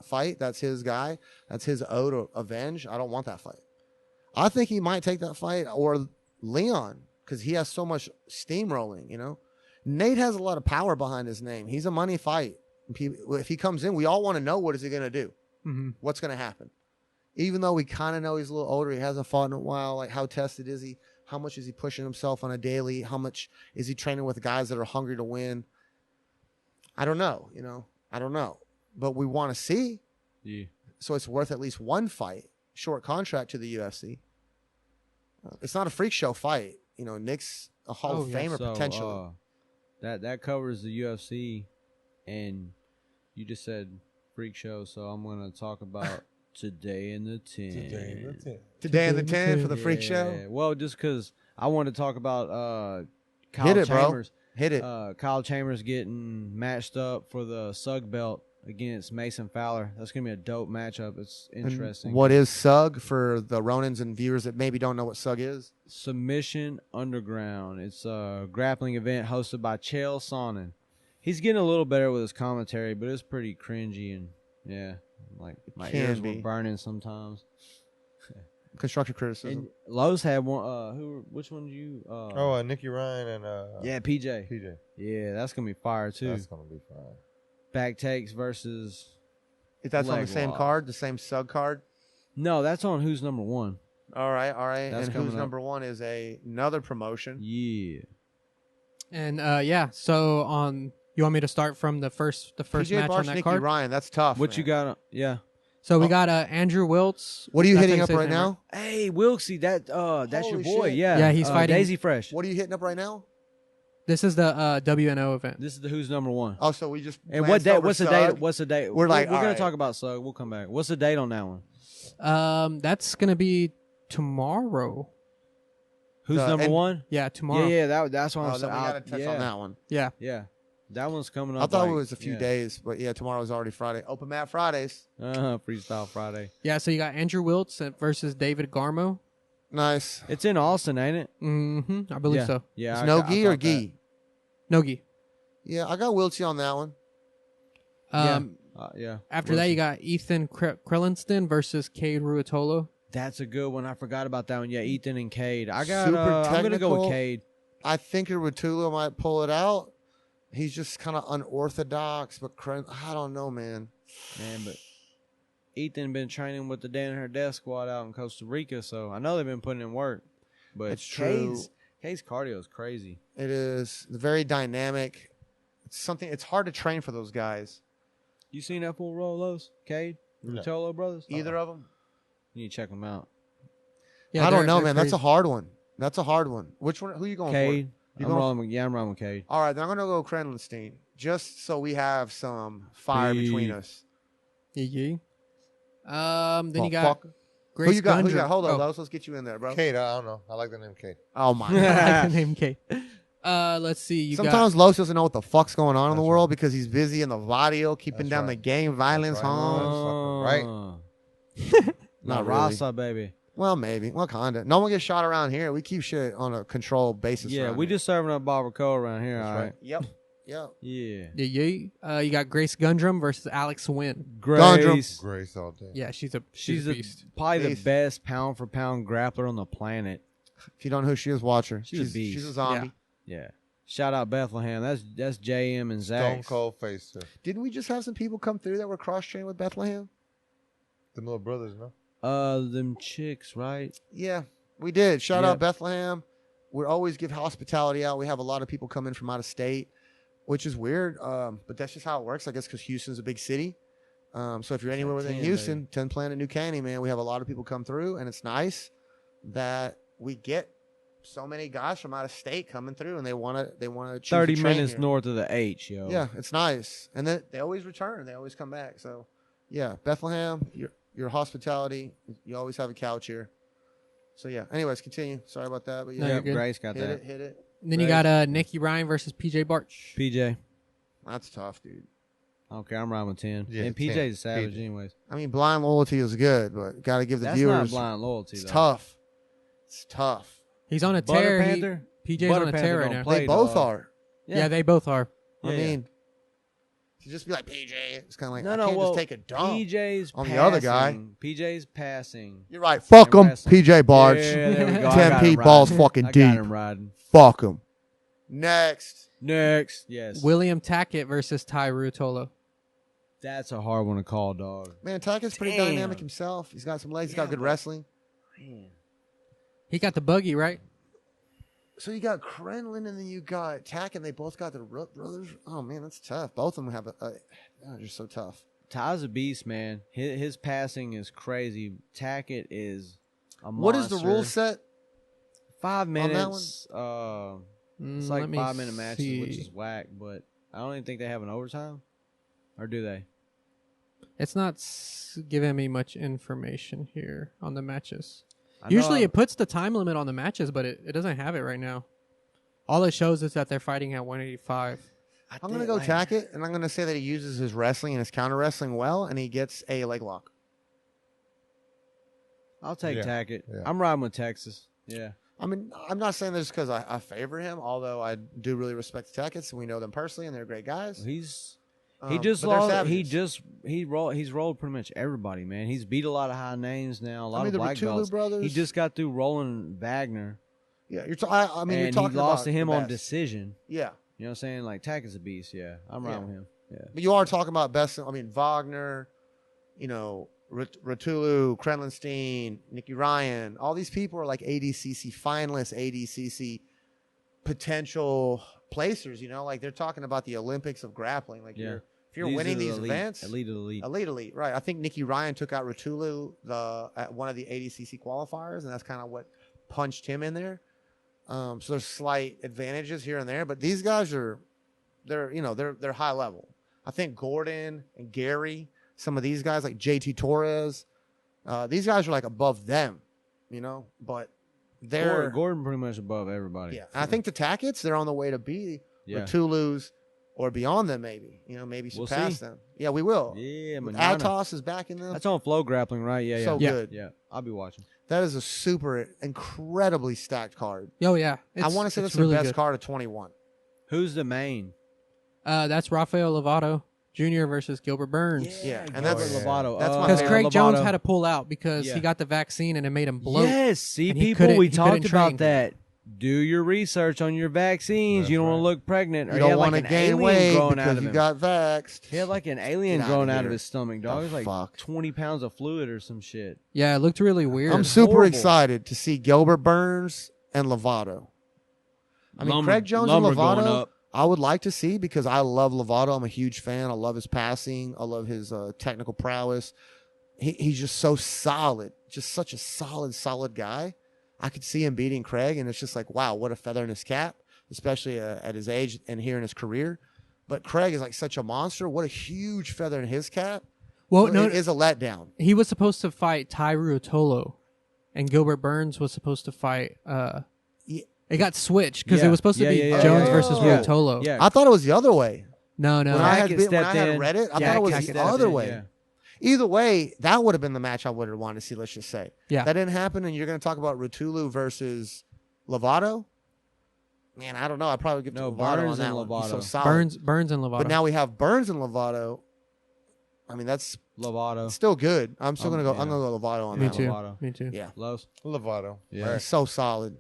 fight. That's his guy. That's his ode to avenge. I don't want that fight. I think he might take that fight, or Leon, because he has so much steamrolling, Nate has a lot of power behind his name. He's a money fight. If he comes in, we all want to know, what is he going to do? Mm-hmm. What's going to happen? Even though we kind of know he's a little older, he hasn't fought in a while. Like, how tested is he? How much is he pushing himself on a daily? How much is he training with guys that are hungry to win? I don't know, I don't know. But we want to see. Yeah. So it's worth at least one fight, short contract to the UFC. It's not a freak show fight. Nick's a Hall of Famer potentially. That covers the UFC, and you just said freak show, so I'm going to talk about Today in the 10. Today in the 10 for the freak show? Well, just because I want to talk about Kyle Hit it, Chambers. Bro. Hit it. Kyle Chambers getting matched up for the SUG belt against Mason Fowler. That's going to be a dope matchup. It's interesting. And what is SUG for the Ronins and viewers that maybe don't know what SUG is? Submission Underground. It's a grappling event hosted by Chael Sonnen. He's getting a little better with his commentary, but it's pretty cringy, and like my ears were burning sometimes. Constructive criticism. And Lowe's had one. Which one did you? Nicky Ryan and PJ. PJ. Yeah, that's gonna be fire too. That's gonna be fire. Back takes versus. If that's on the leg same lock. card, the same SUG card. No, that's on Who's Number One. All right. That's and Who's Number One is another promotion. Yeah. And so you want me to start from the first PJ match Barch, on that Nicky card? Ryan, that's tough. What man. you got? Yeah. So we got Andrew Wiltz. What are you That's hitting how up say his right name, now? Hey, Wilksy, that's your Holy boy. shit. Yeah. Yeah, he's fighting- Daisy Fresh. What are you hitting up right now? This is the WNO event. This is the Who's Number One. Oh, so we just And glanced what date? over What's the SUG. date? What's the date? We're like, we're all gonna right. talk about SUG. We'll come back. What's the date on that one? That's gonna be tomorrow. Who's number and- one? Yeah, tomorrow. Yeah. That's what Oh, I'm then saying. we got to touch on that one. Yeah. Yeah, that one's coming up. I thought like, it was a few days, but yeah, tomorrow's already Friday. Open mat Fridays. Freestyle Friday. Yeah. So you got Andrew Wiltz versus David Garmo. Nice. It's in Austin, ain't it? Mm-hmm. I believe so. Yeah. It's I no thought gi or that. gi? No gi. Yeah, I got Wiltsy on that one. Yeah. After that, you got Ethan Krellinston versus Cade Ruotolo. That's a good one. I forgot about that one. Yeah, Ethan and Cade. I got. Super I'm gonna go with technical. Cade. I think Rotula might pull it out. He's just kind of unorthodox, but I don't know, man. Man, but Ethan been training with the Dan Herdez squad out in Costa Rica, so I know they've been putting in work. But It's true. Cade's cardio is crazy. It is very dynamic. It's hard to train for those guys. You seen that full roll, Los? Cade? The No. Rotolo brothers? Either of them. You need to check them out. Yeah, I don't they're- know, they're man. That's a crazy. hard one. That's a hard one. Which one? Who you going Cade. You I'm going- rolling with Cade. for? All right, then I'm gonna go Krenlenstein, just so we have some fire between us. Yeah. Then you got Motherfucker. Grace Who you got? Who you Gundry. got? Hold on, Oh, Los. Let's get you in there, bro. Kate, I don't know. I like the name Kate. Oh my. I God. like the name Kate. Let's see. You Sometimes Los doesn't know what the fuck's going on in the That's world because he's busy in the vadio, keeping That's down right. the gang violence, That's right. homes. Right. Not La really. Raza, baby. Well, maybe. Wakanda. No one gets shot around here. We keep shit on a controlled basis. Yeah, around we here. just serving up barbacoa around here, That's all right? Yep. Yeah. Yeah. You got Grace Gundrum versus Alex Wynn. Grace. Grace all day. Yeah, she's a beast. Probably the Beast. best pound for pound grappler on the planet. If you don't know who she is, watch her. She's a beast. She's a zombie. Yeah. Shout out Bethlehem. That's JM and Zach. Stone Cold faced her. Didn't we just have some people come through that were cross-trained with Bethlehem? Them little brothers, no? Them chicks, right? Yeah, we did. Shout Yep. out Bethlehem. We always give hospitality out. We have a lot of people come in from out of state, which is weird, but that's just how it works, I guess, because Houston's a big city. So if you're anywhere within 10, Houston, baby. 10 Planet New Caney, man, we have a lot of people come through, and it's nice that we get so many guys from out of state coming through, and they want to 30 minutes north of the H, yo. Yeah, it's nice, and then they always return. They always come back. So, yeah, Bethlehem, your hospitality. You always have a couch here. So yeah. Anyways, continue. Sorry about that, but No, yeah, you're Yep, good. Grace got hit that. it. And then you got Nikki Ryan versus PJ Barch. PJ. That's tough, dude. Okay, I'm riding with 10. Yeah, and 10. PJ's a savage PJ. anyways. I mean, blind loyalty is good, but got to give the That's viewers. not blind loyalty, It's though. tough. It's tough. He's on a Butter tear. Panther? PJ's Butter on a Panther tear right don't now. play, They both dog. are. Yeah, they both are. I Yeah. mean, to just be like PJ, it's kind of like No, I no, can't well, just take a dump. PJ's on passing. the other guy. PJ's passing. You're right. Fuck And him, wrestling. PJ Barch. Yeah, there we go. I 10 got P him balls riding. fucking I deep. got him riding. Fuck him. Next. Next. Yes. William Tackett versus Ty Ruotolo. That's a hard one to call, dog. Man, Tackett's pretty Damn. dynamic himself. He's got some legs. He's got Yeah, good but- wrestling. Man. He got the buggy, right? So you got Krenlin and then you got Tackett. They both got the Root brothers. Oh man, that's tough. Both of them have they're just so tough. Ty's a beast, man. His passing is crazy. Tackett is a monster. What is the rule set? 5 that minutes. It's like Let me 5-minute matches, see. which is whack. But I don't even think they have an overtime, or do they? It's not giving me much information here on the matches. I know Usually I- it puts the time limit on the matches, but it doesn't have it right now. All it shows is that they're fighting at 185. I'm going to go Tackett, and I'm going to say that he uses his wrestling and his counter wrestling well, and he gets a leg lock. I'll take Yeah, Tackett. yeah. I'm riding with Texas. Yeah. I mean, I'm not saying this because I favor him, although I do really respect the Tacketts, and we know them personally, and they're great guys. He But just they're lost. savages. He's rolled pretty much everybody, man. He's beat a lot of high names now. A lot the of black Rotulu belts. brothers. He just got through rolling Wagner, Yeah, I mean, you're and talking he lost about to him the on best. decision. Yeah, You know what I'm saying? Like Tackett's a beast. Yeah, I'm riding with him. Yeah. but you are talking about best. I mean, Wagner, you know, Rotulu, Krenlenstein, Nikki Ryan. All these people are like ADCC finalists, ADCC potential placers. You know, like they're talking about the Olympics of grappling. Like Yeah. if you're These winning are the these elite, events, elite, right? I think Nikki Ryan took out Rotulu at one of the ADCC qualifiers, and that's kind of what punched him in there. So there's slight advantages here and there, but these guys they're high level. I think Gordon and Gary, some of these guys like JT Torres, these guys are like above them, you know, but they're Gordon pretty much above everybody. yeah. And I think the Tacketts, they're on the way to be Yeah. Rotulus or beyond them, maybe. You know, maybe We'll surpass see. them. Yeah, we will. Yeah, With Manana. Atos is backing them. That's on Flow Grappling, right? Yeah, yeah. so Yeah. good. Yeah, I'll be watching. That is a super, incredibly stacked card. Oh yeah, I want to say it's that's really the best good. card of 21. Who's the main? That's Rafael Lovato Jr. versus Gilbert Burns. Yeah, and Gilbert that's- Lovato. that's my Because favorite. Craig Lovato. Jones had to pull out because Yeah. he got the vaccine and it made him bloat. Yes, see, and he people, couldn't- we he couldn't talked about train. that. Do your research on your vaccines. That's you don't want right. to look pregnant. Or You he had don't like want an to gain alien weight growing out because of you him. got vaxxed. He had like an alien Get outta growing out of here. his stomach, dog. It was like fuck? 20 pounds of fluid or some shit. Yeah, it looked really weird. I'm super horrible. excited to see Gilbert Burns and Lovato. I mean, Lumber- Craig Jones and lumber going Lovato, up. I would like to see because I love Lovato. I'm a huge fan. I love his passing. I love his technical prowess. He's just so solid. Just such a solid guy. I could see him beating Craig, and it's just like, wow, what a feather in his cap, especially at his age and here in his career. But Craig is like such a monster. What a huge feather in his cap. well, it no, is a letdown. he was supposed to fight Ty Ruotolo, and Gilbert Burns was supposed to fight. Yeah. It got switched because Yeah. it was supposed to Yeah, be yeah, yeah, Jones yeah. versus Yeah. Ruotolo. Yeah. I thought it was the other way. No, no. When I had Tackett when I stepped had in. read it, I Yeah, thought it was Tackett the stepped other in, way. yeah. Either way, that would have been the match I would have wanted to see, let's just say. Yeah. That didn't happen, and you're going to talk about Rotulu versus Lovato? Man, I don't know. I'd probably give No, to Lovato Burns on that and one. He's so Lovato. solid. Burns and Lovato. But now we have Burns and Lovato. I mean, that's Lovato. still good. I'm still gonna go. yeah. I'm gonna go Lovato on me that too. one. Lovato. Me too. Yeah, Lowe's. Lovato. Yeah. he's so solid.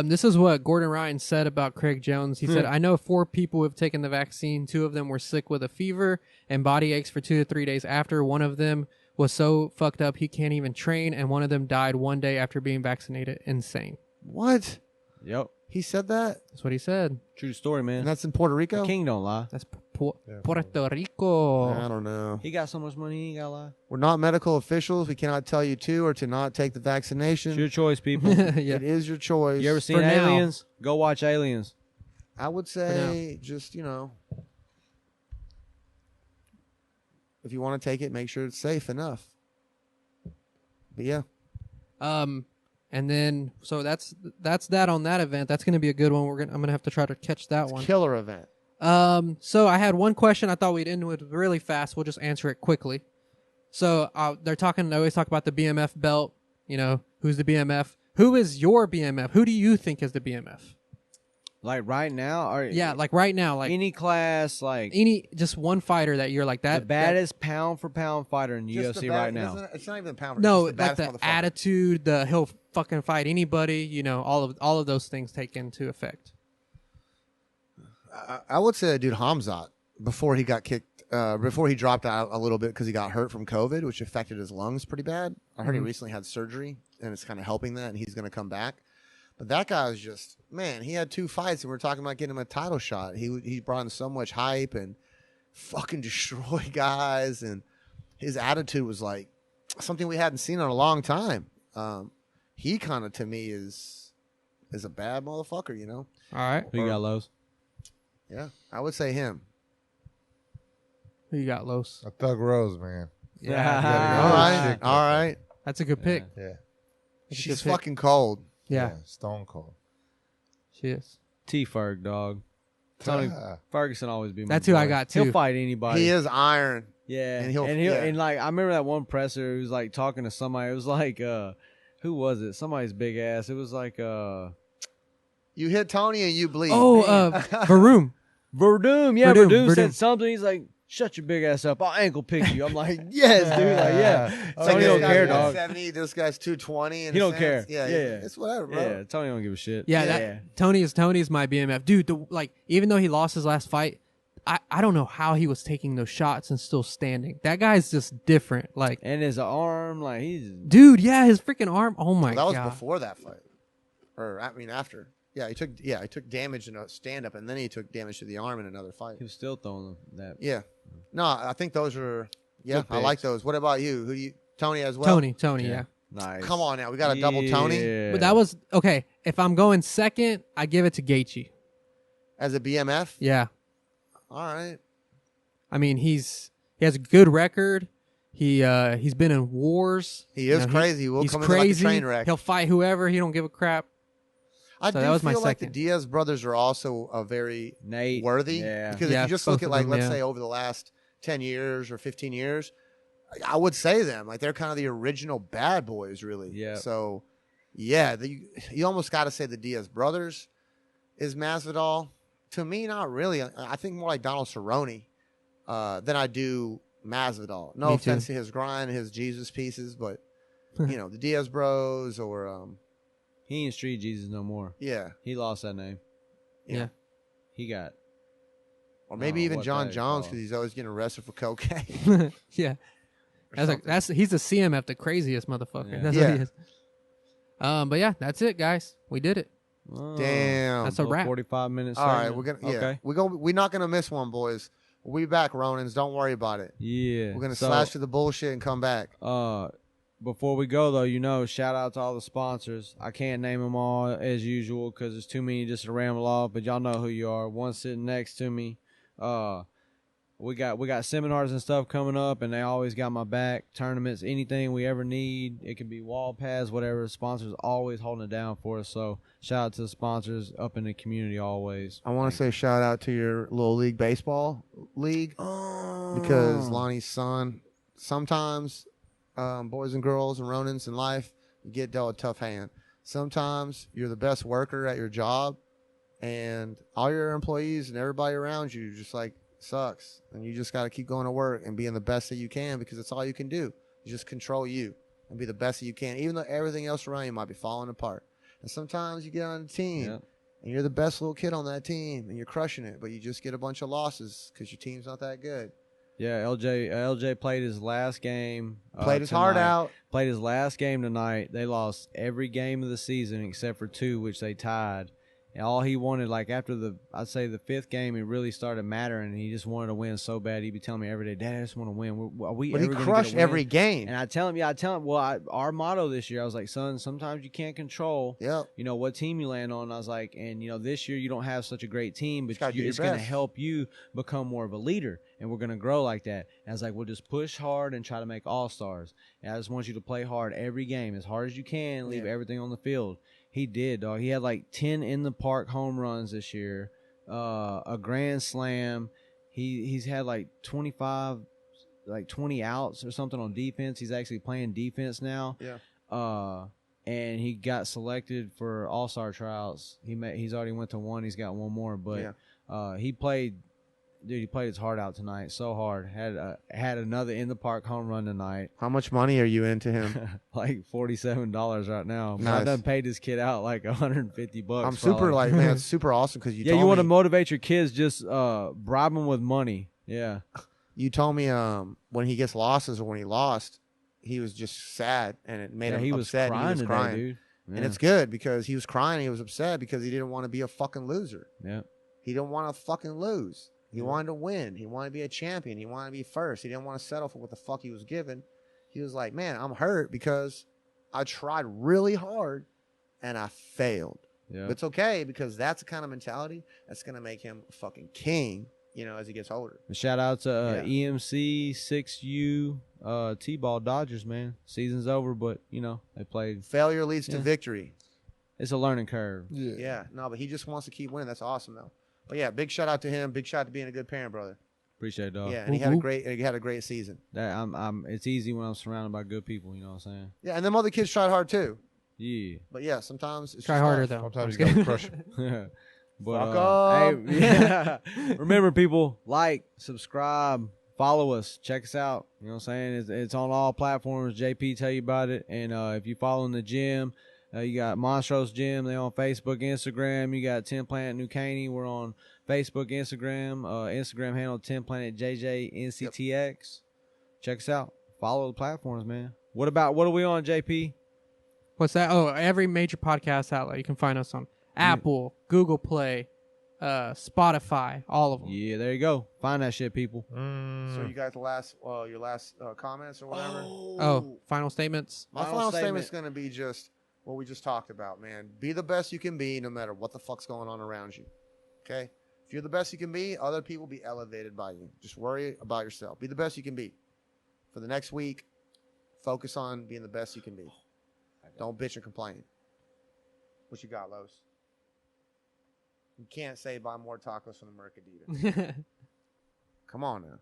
This is what Gordon Ryan said about Craig Jones. He said, I know 4 people who have taken the vaccine. 2 of them were sick with a fever and body aches for 2 to 3 days after. One of them was so fucked up he can't even train, and one of them died 1 day after being vaccinated. Insane. What? Yep. He said that, That's what he said. True story, and man. that's in Puerto The Rico. king don't lie. That's Yeah. Puerto Rico. I don't know. He got so much money, he ain't got to lie. We're not medical officials. We cannot tell you to or to not take the vaccination. It's your choice, people. Yeah. It is your choice. You ever seen For now. Aliens? Go watch Aliens. I would say just, if you want to take it, make sure it's safe enough. But yeah. And then so that's that on that event. That's going to be a good one. I'm going to have to try to catch that one. Killer event. So I had one question I thought we'd end with really fast. We'll just answer it quickly. So they always talk about the BMF belt. Who's the BMF? Who is your BMF? Who do you think is the BMF? Like right now? Or Yeah, like right now, like any class, like any just one fighter that you're like the that. baddest pound for pound fighter in Just UFC the right bad- now. It's not even the pound. No, it's the like baddest the motherfucker. attitude, he'll fucking fight anybody. All of those things take into effect. I would say, dude, Hamzat, before he got kicked, before he dropped out a little bit because he got hurt from COVID, which affected his lungs pretty bad. I heard he recently had surgery, and it's kind of helping that, and he's going to come back. But that guy was just, man, he had 2 fights, and we're talking about getting him a title shot. He brought in so much hype and fucking destroy guys, and his attitude was like something we hadn't seen in a long time. He kind of, to me, is a bad motherfucker, All right, Who you got, Lowe's? Yeah, I would say him. who you got, Los? A Thug Rose, man. Yeah. All right, all right. That's a good pick. Yeah. That's a She's good pick. fucking cold. Yeah, Stone Cold. she is. T-Ferg, dog. Tony Ferguson always be my That's who I boy. got, too. He'll fight anybody. He is iron. Yeah. And he'll- and like I remember that one presser who was like talking to somebody. It was like who was it? Somebody's big ass. It was like You hit Tony and you bleed. Varoom. Verdum. Yeah, Verdum, Verdum Verdum. said something. He's like, "Shut your big ass up. I'll ankle pick you." I'm like, "Yes, dude." Like, yeah. It's Tony this don't guy's care, 170, dog. this guy's 220. He don't care. Yeah, Yeah. it's whatever, bro. Yeah, Tony don't give a shit. Yeah, Tony's my BMF, dude. Even though he lost his last fight, I don't know how he was taking those shots and still standing. That guy's just different. Like, And his arm, like he's dude, yeah, his freaking arm. Oh my That was god. before that fight, or I mean after. Yeah, he took damage in a stand up, and then he took damage to the arm in another fight. he was still throwing that. Yeah, no, I think those are. Yeah, Good I like picks. those. What about you? Who do you? Tony as well. Tony, yeah. Nice. Come on now, we got a double Tony Yeah. But that was okay. If I'm going second, I give it to Gaethje. as a BMF. Yeah, All right. I mean he has a good record. He's been in wars. He is crazy. We'll he's come in like a crazy. train wreck. He'll fight whoever. He don't give a crap. I So do that was my feel like the second. Diaz brothers are also a very Nate worthy. Yeah. Because Yeah, if you just both look at of like them, let's yeah. say over the last 10 years or 15 years, I would say them. Like they're kind of the original bad boys, really. Yeah. So yeah, you almost got to say the Diaz brothers is Masvidal. To me, not really. I think more like Donald Cerrone than I do Masvidal. No Me offense too. to his grind, his Jesus pieces, but the Diaz bros or He ain't Street Jesus no more. yeah. He lost that name. Yeah. He got Or maybe Oh, even what John that is Jones called. because he's always getting arrested for cocaine. Yeah. or something. He's the CMF, the craziest motherfucker. Yeah. That's Yeah. what he is. But yeah, that's it, guys. We did it. Damn. That's a wrap. 45 minutes. All right, we're gonna Okay. we're not gonna miss one, boys. We'll be back, Ronins. Don't worry about it. Yeah. We're gonna So, slash to the bullshit and come back. Before we go though, shout out to all the sponsors. I can't name them all as usual because there's too many just to ramble off. But y'all know who you are. One sitting next to me. We got seminars and stuff coming up, and they always got my back. Tournaments, anything we ever need. It can be wall pads, whatever. Sponsors always holding it down for us. So shout out to the sponsors up in the community always. I want to say shout out to your little league baseball league because Lonnie's son. Sometimes, boys and girls and Ronins in life, you get dealt a tough hand. Sometimes you're the best worker at your job, and all your employees and everybody around you just like sucks, and you just got to keep going to work and being the best that you can, because it's all you can do. You just control you and be the best that you can, even though everything else around you might be falling apart. And sometimes you get on a team and you're the best little kid on that team and you're crushing it, but you just get a bunch of losses because your team's not that good. Yeah, LJ played his last game. Played his heart out. Played his last game tonight. They lost every game of the season except for 2, which they tied. And all he wanted, like after I'd say the 5th game, it really started mattering, and he just wanted to win so bad. He'd be telling me every day, "Dad, I just want to win." But he crushed every game. And I tell him, well, our motto this year, I was like, son, sometimes you can't control, what team you land on. I was like, and this year you don't have such a great team, but it's going to help you become more of a leader, and we're going to grow like that. And I was like, we'll just push hard and try to make all-stars. And I just want you to play hard every game, as hard as you can, leave everything on the field. He did, dog. He had like 10 in the park home runs this year, a grand slam. He's had like 25, like 20 outs or something on defense. He's actually playing defense now. Yeah. And he got selected for All-Star tryouts. He's already went to 1. He's got 1 more, but he played. Dude, he played his heart out tonight, so hard. Had another in the park home run tonight. How much money are you into him? Like $47 right now. Nice. I done paid this kid out like $150. I'm super man, it's super awesome because you. Yeah, you want to motivate your kids? Just bribe them with money. Yeah. You told me when he gets losses or when he lost, he was just sad and it made him upset. He was crying, dude. Yeah. And it's good because he was crying. He was upset because he didn't want to be a fucking loser. Yeah. He didn't want to fucking lose. He wanted to win. He wanted to be a champion. He wanted to be first. He didn't want to settle for what the fuck he was given. He was like, man, I'm hurt because I tried really hard and I failed. Yeah. But it's okay because that's the kind of mentality that's going to make him a fucking king, as he gets older. Shout out to EMC 6U T-ball Dodgers, man. Season's over, but, they played. Failure leads to victory. It's a learning curve. Yeah. No, but he just wants to keep winning. That's awesome, though. But yeah, big shout out to him. Big shout out to being a good parent, brother. Appreciate it, dog. Yeah, and he had a great season. It's easy when I'm surrounded by good people. You know what I'm saying? Yeah, and them other kids tried hard too. Yeah. But yeah, sometimes it's try harder tough. though. Sometimes you gotta crush it. Yeah. But, fuck up. Hey, remember, people, like, subscribe, follow us, check us out. You know what I'm saying? It's on all platforms. JP tell you about it. And if you follow in the gym. You got Monstros Gym. They on Facebook, Instagram. You got 10 Planet New Caney. We're on Facebook, Instagram. Instagram handle 10 Planet JJNCTX. Yep. Check us out. Follow the platforms, man. What are we on, JP? What's that? Oh, every major podcast outlet. You can find us on Apple, Google Play, Spotify, all of them. Yeah, there you go. Find that shit, people. So you got your last comments or whatever? Oh, final statements? My final statement's going to be just what we just talked about, man. Be the best you can be no matter what the fuck's going on around you. Okay? If you're the best you can be, other people will be elevated by you. Just worry about yourself. Be the best you can be. For the next week, focus on being the best you can be. Don't bitch and complain. What you got, Los? You can't say buy more tacos from the Mercadita. Come on now.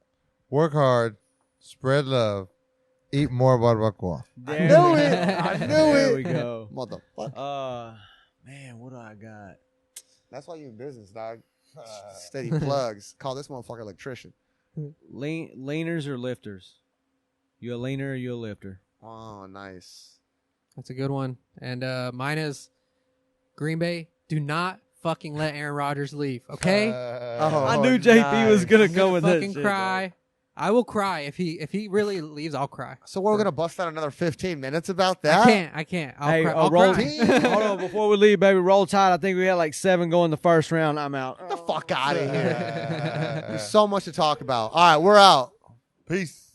Work hard, spread love, eat more barbacoa. I knew it. There we go. Motherfucker. Man, what do I got? That's why you're in business, dog. Steady plugs. Call this motherfucker electrician. Leaners or lifters? You a leaner or you a lifter? Oh, nice. That's a good one. And mine is Green Bay. Do not fucking let Aaron Rodgers leave, okay? I knew JP was gonna go with that fucking shit, cry. Dog. I will cry if he really leaves. I'll cry. So we're gonna bust out another 15 minutes about that. I can't. I'll roll. Hold on, before we leave, baby, roll tide. I think we had like 7 go in the first round. I'm out. Get the fuck out of here. There's so much to talk about. All right, we're out. Peace.